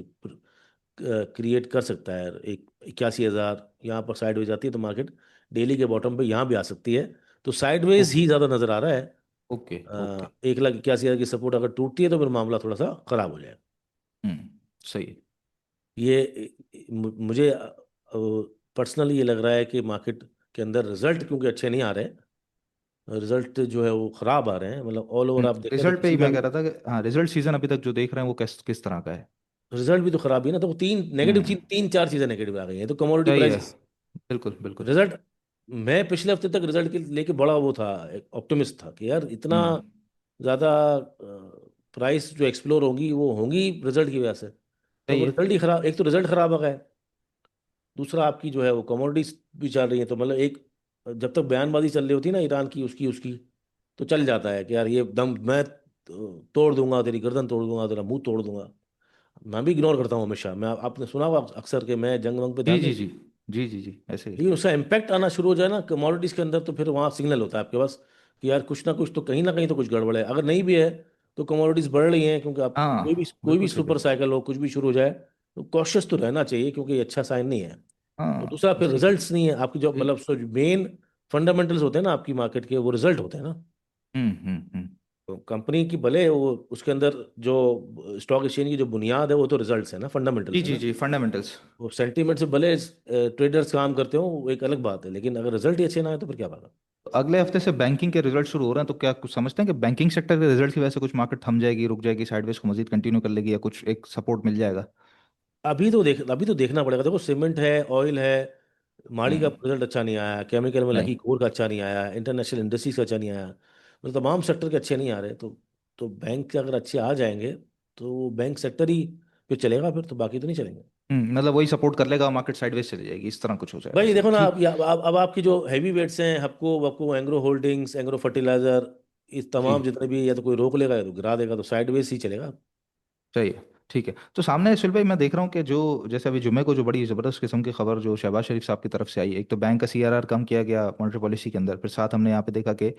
क्रिएट कर सकता है। एक 81,000 यहाँ पर साइडवेज आती है, तो मार्केट डेली के बॉटम पे यहाँ भी आ सकती है। तो साइडवेज ही ओके। ज़्यादा नज़र आ रहा है। ओके। ओके। 1,81,000 की सपोर्ट अगर टूटती है तो फिर मामला थोड़ा सा खराब हो जाएगा। हम्म। सही है। ये मुझे पर्सनली ये लग रहा है कि मार्केट के अंदर रिजल्ट क्योंकि अच्छे नहीं आ रहे, रिजल्ट जो है वो खराब आ रहे हैं, मतलब ऑल ओवर आप देखें तो रिजल्ट पे किसी ही का मैं भी कह रहा था कि हाँ, रिजल्ट सीजन अभी तक जो देख रहे हैं वो किस तरह का है। रिजल्ट भी तो खराब ही है ना। तो वो तीन नेगेटिव हम्म। चीज, तीन चार चीजें नेगेटिव आ गई हैं, तो कमोडिटी सही है। प्राइसेस, बिल्कुल बिल्कुल। रिजल्ट, मैं पिछले हफ्ते तक रिजल्ट के लेके बड़ा वो था, एक ऑप्टिमिस्ट था कि यार इतना हम्म। ज़्यादा प्राइस जो एक्सप्लोर होंगी वो होंगी रिजल्ट की वजह से। तो सही वो है। रिजल्ट ही खराब, एक तो रिजल्ट खराब आ गया, दूसरा आपकी जो है वो कमोडिटीज भी चल रही है, तो मतलब एक, जब तक बयानबाजी चल रही होती है ना ईरान की, उसकी उसकी, तो चल जाता है कि यार ये दम मैं तोड़ दूंगा, तेरी गर्दन तोड़ दूंगा, तेरा मुंह तोड़ दूंगा। मैं भी इग्नोर करता हूँ हमेशा, मैं, आपने सुना होगा अक्सर कि मैं जंग वंग पे जी ध्यान नहीं जी देता। जी। जी जी जी ऐसे ही। लेकिन उसका इम्पैक्ट आना शुरू हो जाए ना कमोडिटीज के अंदर, तो फिर वहाँ सिग्नल होता है आपके पास कि यार कुछ ना कहीं तो कुछ गड़बड़ है। अगर नहीं भी है तो कमोडिटीज बढ़ रही हैं, क्योंकि आप हाँ कोई भी बिल्कुल सही सुपर कह रहे हैं। साइकिल हो, कुछ भी शुरू हो जाए, तो कॉशियस तो रहना चाहिए, क्योंकि ये अच्छा साइन नहीं है। और दूसरा हाँ फिर सही। रिजल्ट्स नहीं है आपकी, जो जी। मतलब मेन फंडामेंटल्स होते हैं ना आपकी मार्केट के, वो रिजल्ट होते हैं ना। हम्म। तो कंपनी की भले वो उसके अंदर जो स्टॉक एक्सचेंज की जो बुनियाद है वो तो रिजल्ट्स है ना, जी फंडामेंटल्स है जी ना। जी फंडामेंटल्स। वो सेंटीमेंट से भले ट्रेडर्स काम करते हो, वो एक अलग बात है, लेकिन अगर रिजल्ट ही अच्छे ना है तो फिर क्या फायदा। अगले हफ्ते से बैंकिंग के रिजल्ट शुरू हो रहे हैं, तो क्या कुछ समझते हैं कि बैंकिंग सेक्टर के रिजल्ट की वजह से कुछ मार्केट थम जाएगी, रुक जाएगी, साइडवेज को मजीद कंटिन्यू कर लेगी, या कुछ एक सपोर्ट मिल जाएगा? अभी तो देखना पड़ेगा। देखो, सीमेंट है, ऑयल है, माड़ी का हम्म। रिजल्ट अच्छा नहीं आया, केमिकल में नहीं। लकी कोर का अच्छा नहीं आया, इंटरनेशनल इंडस्ट्रीज का अच्छा नहीं आया, मतलब तमाम सेक्टर के अच्छे नहीं आ रहे। तो बैंक के अगर अच्छे आ जाएंगे तो बैंक सेक्टर ही फिर चलेगा, फिर तो बाकी तो नहीं चलेंगे। मतलब वही सपोर्ट कर लेगा, मार्केट साइडवेज चली जाएगी, इस तरह कुछ हो जाएगा, भाई सही, देखो ना, ठीक। अब आपकी जो हैवी वेट्स हैं, हपको वपको, एंग्रो होल्डिंग्स, एंग्रो फर्टिलाइजर, इस जी। तमाम जितने भी, या तो कोई रोक लेगा या तो गिरा देगा, तो साइडवेज ही चलेगा। सही है। ठीक है। तो सामने सुल भाई मैं देख रहा हूँ कि जो जैसे अभी जुमे को जो बड़ी ज़बरदस्त किस्म की खबर जो शहबाज शरीफ साहब की तरफ से आई, एक तो बैंक का सीआरआर कम किया गया मॉनेटरी पॉलिसी के अंदर, फिर साथ हमने यहाँ पे देखा कि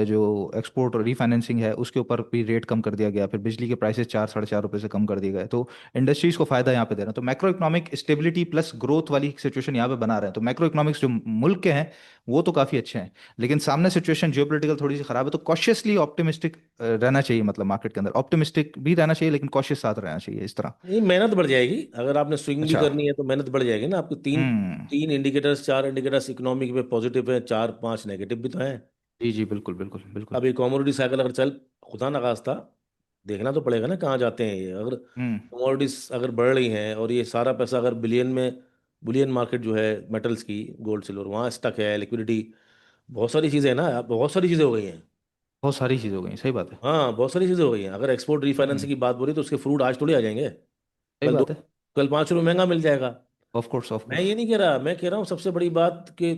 जो एक्सपोर्ट और रीफाइनेंसिंग है उसके ऊपर भी रेट कम कर दिया गया, फिर बिजली के प्राइसेस 4 साढ़े 4 रुपये से कम कर दिए गए। तो इंडस्ट्रीज को फायदा यहाँ पे दे रहा है। तो macro economic stability plus growth वाली सिचुएशन यहाँ पे बना रहे हैं। तो मैक्रो इकोनॉमिक्स जो मुल्क के हैं वो तो काफ़ी अच्छे हैं, लेकिन सामने सिचुएशन जियोपॉलिटिकल थोड़ी सी खराब है। तो कॉशियसली ऑप्टिमिस्टिक रहना चाहिए, मतलब मार्केट के अंदर ऑप्टिमिस्टिक भी रहना चाहिए लेकिन कॉशियस साथ रहना चाहिए इस तरह। ये मेहनत बढ़ जाएगी, अगर आपने स्विंग भी अच्छा। करनी है तो मेहनत बढ़ जाएगी ना आपको। तीन हम्म। तीन इंडिकेटर्स, चार इंडिकेटर्स इकोनॉमिक में पॉजिटिव है, चार पांच नेगेटिव भी तो है। जी जी बिल्कुल बिल्कुल बिल्कुल। अब ये कमोडिटी साइकिल अगर चल, खुदा न खास्ता, देखना तो पड़ेगा ना कहाँ जाते हैं ये। अगर हम्म। कमोडिटीज अगर बढ़ रही हैं और ये सारा पैसा अगर बिलियन में, बुलियन मार्केट जो है मेटल्स की, गोल्ड सिल्वर, वहाँ स्टक है, लिक्विडिटी, बहुत सारी चीज़ें हैं ना, बहुत सारी चीज़ें हो गई हैं। बहुत सारी चीज़ हो गई, सही बात है। हाँ बहुत सारी चीज़ें हो गई हैं। अगर एक्सपोर्ट हम्म। रीफाइनेंसिंग की बात बोली तो उसके फ्रूट आज थोड़ी आ जाएंगे। सही कल दो, बात है। कल 5 रुपये महंगा मिल जाएगा। ऑफ कोर्स ऑफ मैं कोर्स। ये नहीं कह रहा, मैं कह रहा हूँ सबसे बड़ी बात कि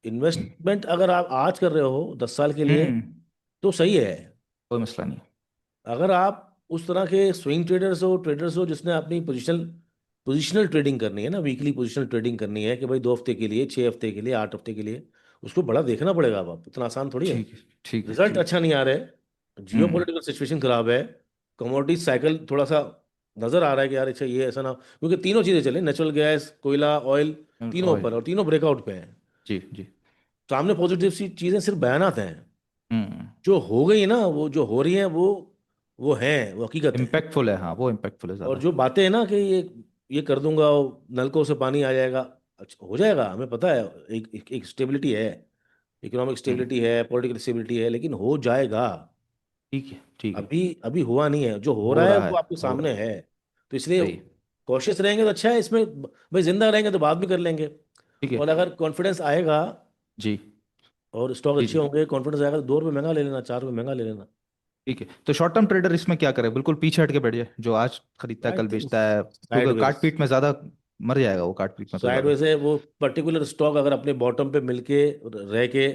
इन्वेस्टमेंट अगर आप आज कर रहे हो 10 साल के लिए हम्म। तो सही है। कोई मसला नहीं। अगर आप उस तरह के स्विंग ट्रेडर्स हो जिसने अपनी पोजिशनल ट्रेडिंग करनी है ना, वीकली पोजिशनल ट्रेडिंग करनी है कि भाई 2 हफ्ते के लिए, 6 हफ्ते के लिए, 8 हफ्ते के लिए, उसको बड़ा देखना पड़ेगा। अब आप इतना आसान थोड़ी है। ठीक है ठीक है रिजल्ट ठीक अच्छा है। नहीं आ रहा है, जियो हम्म। पोलिटिकल सिचुएशन खराब है, कमोडिटी साइकिल थोड़ा सा नजर आ रहा है कि यार अच्छा ये ऐसा ना, क्योंकि तीनों चीजें चले, नेचुरल गैस, कोयला, ऑयल, तीनों ऑयल। ऊपर और तीनों ब्रेकआउट पे हैं। जी जी। सामने पॉजिटिव सी चीजें सिर्फ बयानात हैं। हम्म। जो हो गई ना, वो जो हो रही हैं वो हैं, वो हकीकत है। इम्पैक्टफुल है, हाँ वो इम्पैक्टफुल है और ज़्यादा। जो बातें हैं ना कि ये कर दूंगा, नलकों से पानी आ जाएगा, अच्छा हो जाएगा, हमें पता है। एक स्टेबिलिटी है, इकोनॉमिक हम्म। स्टेबिलिटी है, पॉलिटिकल स्टेबिलिटी है, लेकिन हो जाएगा। ठीक है ठीक है। अभी अभी हुआ नहीं है, जो हो हो रहा है रहा है। वो आपके हो सामने रहा है। है। तो इसलिए सही। कॉशियस रहेंगे तो अच्छा है इसमें। भाई जिंदा रहेंगे तो बात भी कर लेंगे। ठीक है। और अगर कॉन्फिडेंस आएगा जी और स्टॉक जी अच्छे जी। होंगे, कॉन्फिडेंस आएगा तो 2 रुपये महंगा ले लेना, 4 रुपये महंगा ले लेना। ठीक है। तो शॉर्ट टर्म ट्रेडर इसमें क्या करे? बिल्कुल पीछे हट के बैठ जाए, जो आज खरीदता है आई कल थिंक बेचता है, क्योंकि साइडवेज, काट पीट में ज्यादा मर जाएगा वो, काट पीट में तो ज्यादा। साइडवेज है वो। पर्टिकुलर स्टॉक अगर अपने बॉटम पे मिलके रह के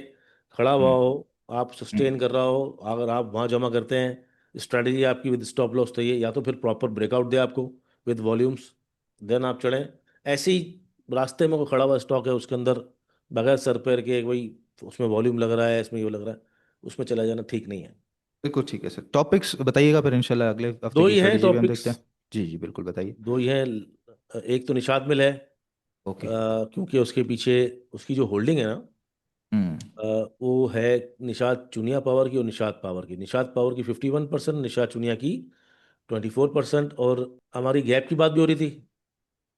खड़ा हुआ हम्म। हो, आप हम्म। सस्टेन कर रहा हो, अगर आप वहां जमा करते हैं, स्ट्रेटजी आपकी विद स्टॉप लॉस तो ये, या तो फिर प्रॉपर ब्रेकआउट दे आपको विद वॉल्यूम्स, देन आप चढ़ें। ऐसे ही रास्ते में कोई खड़ा हुआ स्टॉक है उसके अंदर, बगैर सर पैर के, वही उसमें वॉल्यूम लग रहा है, इसमें ये लग रहा है, उसमें चला जाना ठीक नहीं है। बिल्कुल ठीक है सर। टॉपिक्स बताइएगा फिर इंशाल्लाह अगले हफ्ते दो की ही हैं स्ट्रेटेजी भी हम टॉपिक्स, देखते हैं। जी जी बिल्कुल बताइए। दो ही हैं। एक तो निषाद मिल है, ओके। क्योंकि उसके पीछे उसकी जो होल्डिंग है ना, हम्म। वो है निषाद चुनिया पावर की और निषाद पावर की। निषाद पावर की 51%, निषाद चुनिया की 24%। और हमारी गैप की बात भी हो रही थी,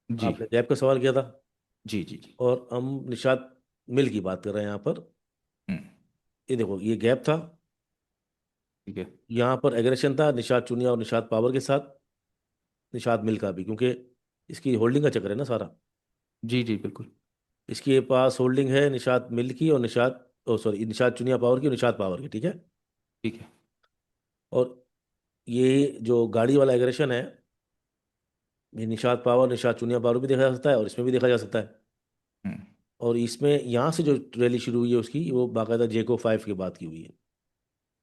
जी आपने गैप का सवाल किया था, जी जी जी। और हम निषाद मिल की बात कर रहे हैं यहाँ पर। हम्म। ये देखो, ये गैप था, ठीक है। यहाँ पर एग्रेशन था निषाद चुनिया और निषाद पावर के साथ, निषाद मिल का भी, क्योंकि इसकी होल्डिंग का चक्कर है ना सारा। जी जी बिल्कुल। इसके पास होल्डिंग है निषाद मिल की और निषाद, ओ सॉरी, निषाद चुनिया पावर की और निषाद पावर की, ठीक है। ठीक है। और ये जो गाड़ी वाला एग्रेशन है, ये निषाद पावर, निषाद चुनिया पावर भी देखा जा सकता है और इसमें भी देखा जा सकता है। हम्म। और इसमें यहाँ से जो रैली शुरू हुई है उसकी, वो बाकायदा जेको 5 की बात की हुई है।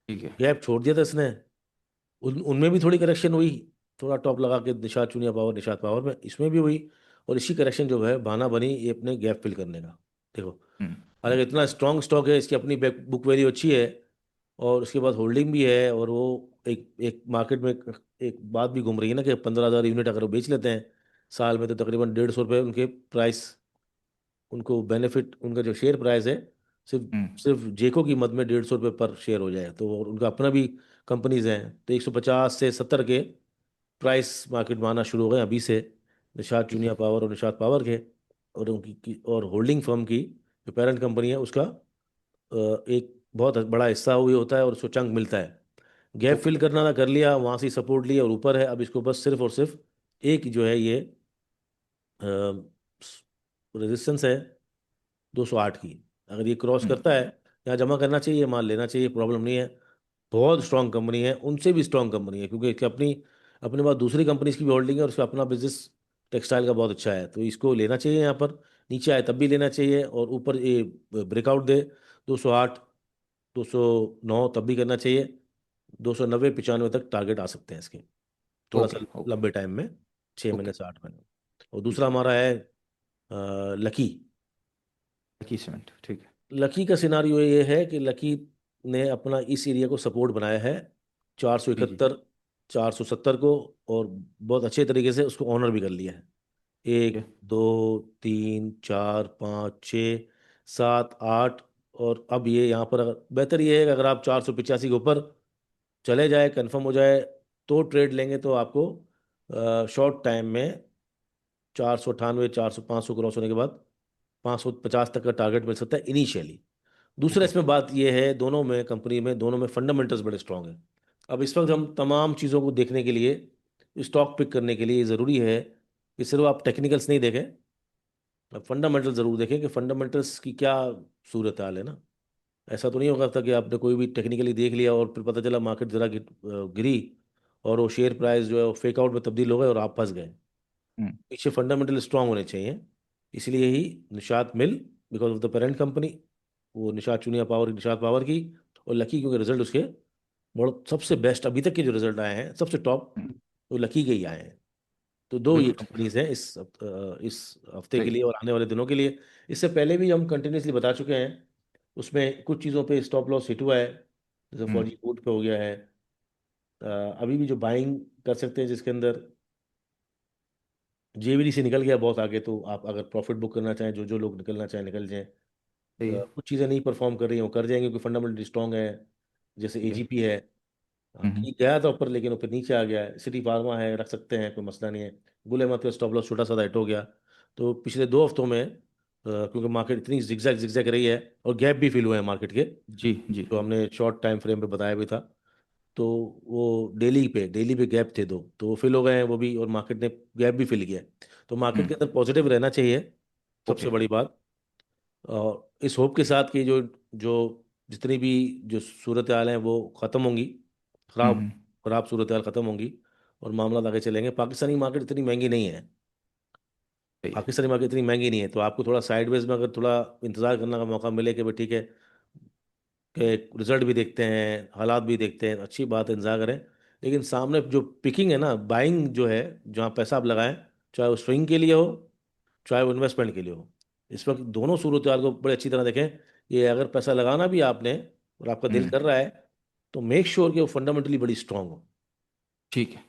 ठीक है। गैप छोड़ दिया था इसने, उनमें भी थोड़ी करेक्शन हुई, थोड़ा टॉप लगा के निषाद चुनिया पावर, निषाद पावर में, इसमें भी हुई। और इसी करेक्शन जो है बहाना बनी ये अपने गैप फिल करने का। देखो, हम्म। हालांकि इतना स्ट्रॉन्ग स्टॉक है, इसकी अपनी बुक वैल्यू अच्छी है, और उसके बाद होल्डिंग भी है, और वो एक एक मार्केट में एक बात भी घूम रही है ना कि 15,000 यूनिट अगर वो बेच लेते हैं साल में, तो तकरीबन 150 रुपये उनके प्राइस, उनको बेनिफिट, उनका जो शेयर प्राइस है, सिर्फ हम्म। सिर्फ जेको की मद में 150 रुपये पर शेयर हो जाए तो। और उनका अपना भी कंपनीज हैं, तो 150 से 70 के प्राइस मार्केट में आना शुरू हो गए अभी से, निषाद ठीक है। चुनिया पावर और निषाद पावर के। और और होल्डिंग फर्म की जो पेरेंट कंपनी है उसका एक बहुत बड़ा हिस्सा हुई होता है और उसको चंक मिलता है। Gap okay. फिल करना था, कर लिया, वहाँ से सपोर्ट लिया और ऊपर है। अब इसको बस सिर्फ और सिर्फ एक जो है ये रेजिस्टेंस है 208 की, अगर ये क्रॉस हम्म। करता है, यहाँ जमा करना चाहिए, माल लेना चाहिए, प्रॉब्लम नहीं है। बहुत स्ट्रांग कंपनी है, उनसे भी स्ट्रांग कंपनी है, क्योंकि इसकी अपनी अपने पास दूसरी कंपनीज की भी होल्डिंग है और उसका अपना बिजनेस टेक्सटाइल का बहुत अच्छा है, तो इसको लेना चाहिए। यहाँ पर नीचे आए तब भी लेना चाहिए, और ऊपर ये ब्रेकआउट दे 208, 209 तब भी करना चाहिए। 290 95 तक टारगेट आ सकते हैं इसके। थोड़ा सा ओके ओके। लंबे टाइम में, 6 महीने ओके। से 8 महीने। और दूसरा ठीक है। हमारा है लकी। लकी सीमेंट, ठीक है। लकी का सिनारियो ये है कि लकी ने अपना इस एरिया को सपोर्ट बनाया है, चार सौ जी जी। इकहत्तर 470 को, और बहुत अच्छे तरीके से उसको ऑनर भी कर लिया है। ठीक है। 1 2 3 4 5 6 7 8, और अब ये यहाँ पर बेहतर ये है कि अगर आप 485 के ऊपर चले जाए, कंफर्म हो जाए, तो ट्रेड लेंगे तो आपको शॉर्ट टाइम में 498 400 500 क्रॉस होने के बाद 550 तक का टारगेट मिल सकता है इनिशियली। दूसरा ओके। इसमें बात यह है, दोनों में कंपनी में दोनों में फंडामेंटल्स बड़े स्ट्रांग हैं। अब इस वक्त हम तमाम चीज़ों को देखने के लिए, स्टॉक पिक करने के लिए ज़रूरी है कि सिर्फ आप टेक्निकल्स नहीं देखें, अब फंडामेंटल ज़रूर देखें कि फंडामेंटल्स की क्या सूरत हाल है ना। ऐसा तो नहीं होगा था कि आपने कोई भी टेक्निकली देख लिया और फिर पता चला मार्केट ज़रा गिरी और वो शेयर प्राइस जो है वो फेक आउट में तब्दील हो गए और आप फंस गए। हम्म। पीछे फंडामेंटल स्ट्रांग होने चाहिए। इसलिए ही Nishad mill, because of the parent company, वो निषाद चुनिया पावर, निषाद पावर की, और लकी क्योंकि रिजल्ट उसके बहुत सबसे बेस्ट अभी तक के जो रिजल्ट आए हैं सबसे टॉप, हम्म। वो लकी के ही आए हैं। तो दो ये बिल्कुल ठीक है। कंपनीज हैं इस हफ्ते के सही। लिए और आने वाले दिनों के लिए। इससे पहले भी हम कंटिन्यूसली बता चुके हैं, उसमें कुछ चीज़ों पे स्टॉप लॉस हिट हुआ है, जैसे हम्म। फौजी फूड पे हो गया है। अभी भी जो बाइंग कर सकते हैं जिसके अंदर जेवीडी से निकल गया बहुत आगे, तो आप अगर प्रॉफिट बुक करना चाहें, जो जो लोग निकलना चाहें निकल जाएं। सही है। कुछ चीज़ें नहीं परफॉर्म कर रही हैं वो कर जाएंगे क्योंकि फंडामेंटल स्ट्रांग है, जैसे ठीक है। एजीपी है। हम्म। ठीक गया था ऊपर लेकिन वो फिर नीचे आ गया है। सिटी फार्मा है, रख सकते हैं, कोई मसला नहीं है। गुल अहमद का स्टॉप लॉस छोटा सा हिट हो गया। तो पिछले 2 हफ्तों में क्योंकि मार्केट इतनी जिगजैग जिगजैग रही है और गैप भी फिल हुए हैं मार्केट के, जी जी। तो हमने शॉर्ट टाइम फ्रेम पे बताया भी था। तो वो डेली पे गैप थे दो, तो वो फिल हो गए हैं वो भी, और मार्केट ने गैप भी फिल किया है। तो मार्केट हम्म। के अंदर पॉजिटिव रहना चाहिए, सबसे ओके। बड़ी बात। और इस होप के साथ कि जो जो जितनी भी जो सूरत हाल हैं वो ख़त्म होंगी, खराब हम्म। खराब सूरत हाल ख़त्म होंगी, और मामला आगे चलेंगे। पाकिस्तानी मार्केट इतनी महंगी नहीं है, सही है। पाकिस्तानी मार्केट इतनी महंगी नहीं है, तो आपको थोड़ा साइडवेज में अगर थोड़ा इंतज़ार करने का मौका मिले कि भाई ठीक है, कि रिजल्ट भी देखते हैं, हालात भी देखते हैं, अच्छी बात है, इंतजार करें। लेकिन सामने जो पिकिंग है ना, बाइंग जो है, जहाँ पैसा आप लगाएं, चाहे वो स्विंग के लिए हो चाहे वो इन्वेस्टमेंट के लिए हो, इस वक्त दोनों सूरत हाल को बड़े अच्छी तरह देखें। ये अगर पैसा लगाना भी आपने और आपका दिल हम्म। कर रहा है, तो मेक श्योर कि वो फंडामेंटली बड़ी स्ट्रांग हो। ठीक है,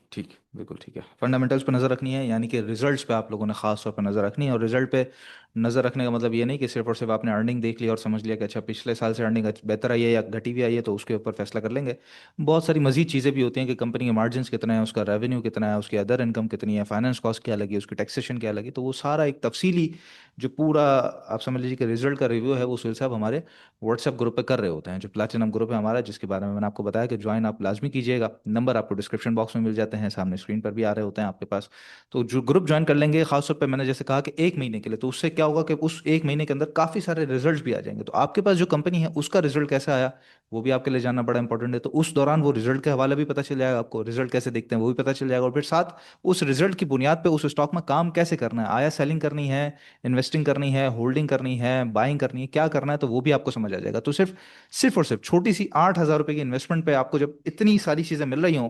बिल्कुल ठीक है। फंडामेंटल्स पे नज़र रखनी है, यानी कि रिजल्ट्स पे आप लोगों ने खास तौर पे नज़र रखनी है। और रिजल्ट पे नज़र रखने का मतलब ये नहीं कि सिर्फ और सिर्फ आपने अर्निंग देख लिया और समझ लिया कि अच्छा पिछले साल से अर्निंग बेहतर आई है या घटी हुई आई है तो उसके ऊपर फैसला कर लेंगे। बहुत सारी मजीद चीज़ें भी होती हैं कि कंपनी के मार्जिन्स कितना है, उसका रेवेन्यू कितना है, उसकी अदर इनकम कितनी है, फाइनेंस कॉस्ट क्या लगी, उसकी टैक्सेशन क्या लगी। तो वो सारा एक तफसीली जो पूरा आप समझ लीजिए कि रिजल्ट का रिव्यू है वो सुहेल साहब हमारे व्हाट्सएप ग्रुप पे कर रहे होते हैं, जो प्लैटिनम ग्रुप है हमारा, जिसके बारे में मैंने आपको बताया कि ज्वाइन आप लाजमी कीजिएगा। नंबर आपको डिस्क्रिप्शन बॉक्स में मिल जाते हैं, सामने स्क्रीन पर भी आ रहे होते हैं आपके पास। तो जो ग्रुप ज्वाइन कर लेंगे खासतौर पे मैंने जैसे कहा कि 1 महीने के लिए, तो उससे क्या होगा कि उस 1 महीने के अंदर काफ़ी सारे रिजल्ट भी आ जाएंगे। तो आपके पास जो कंपनी है उसका रिजल्ट कैसा आया वो भी आपके लिए जानना बड़ा इंपॉर्टेंट है। तो उस दौरान वो रिजल्ट के हवाले भी पता चल जाएगा आपको, रिजल्ट कैसे देखते हैं वो भी पता चल जाएगा। और फिर साथ उस रिजल्ट की बुनियाद पे उस स्टॉक में काम कैसे करना है, आया सेलिंग करनी है, इन्वेस्टिंग करनी है, होल्डिंग करनी है, बाइंग करनी है, क्या करना है, तो वो भी आपको समझ आ जाएगा। तो सिर्फ सिर्फ और सिर्फ छोटी सी 8,000 रुपए की इन्वेस्टमेंट पे आपको जब इतनी सारी चीजें मिल रही हों,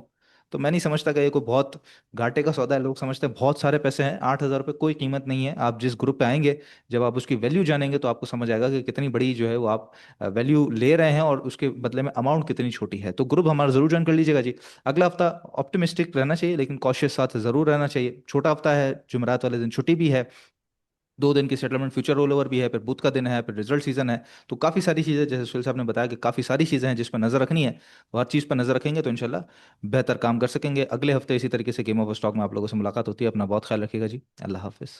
तो मैं नहीं समझता कि ये कोई बहुत घाटे का सौदा है। लोग समझते हैं बहुत सारे पैसे हैं, 8,000 रुपये कोई कीमत नहीं है। आप जिस ग्रुप पे आएंगे, जब आप उसकी वैल्यू जानेंगे तो आपको समझ आएगा कि कितनी बड़ी जो है वो आप वैल्यू ले रहे हैं और उसके बदले में अमाउंट कितनी छोटी है। तो ग्रुप हमारा जरूर ज्वाइन कर लीजिएगा जी। अगला हफ्ता ऑप्टिमिस्टिक रहना चाहिए लेकिन कॉशियस साथ जरूर रहना चाहिए। छोटा हफ्ता है, जुमेरात वाले दिन छुट्टी भी है, 2 दिन की सेटलमेंट फ्यूचर रोल ओवर भी है, फिर बुध का दिन है, फिर रिजल्ट सीजन है। तो काफ़ी सारी चीज़ें, जैसे सुहेल साहब ने बताया कि काफ़ी सारी चीज़ें हैं जिस पर नज़र रखनी है। तो हर चीज़ पर नज़र रखेंगे तो इंशाल्लाह बेहतर काम कर सकेंगे। अगले हफ्ते इसी तरीके से गेम ऑफ स्टॉक में आप लोगों से मुलाकात होती है। अपना बहुत ख्याल रखिएगा जी। अल्लाह हाफिज़।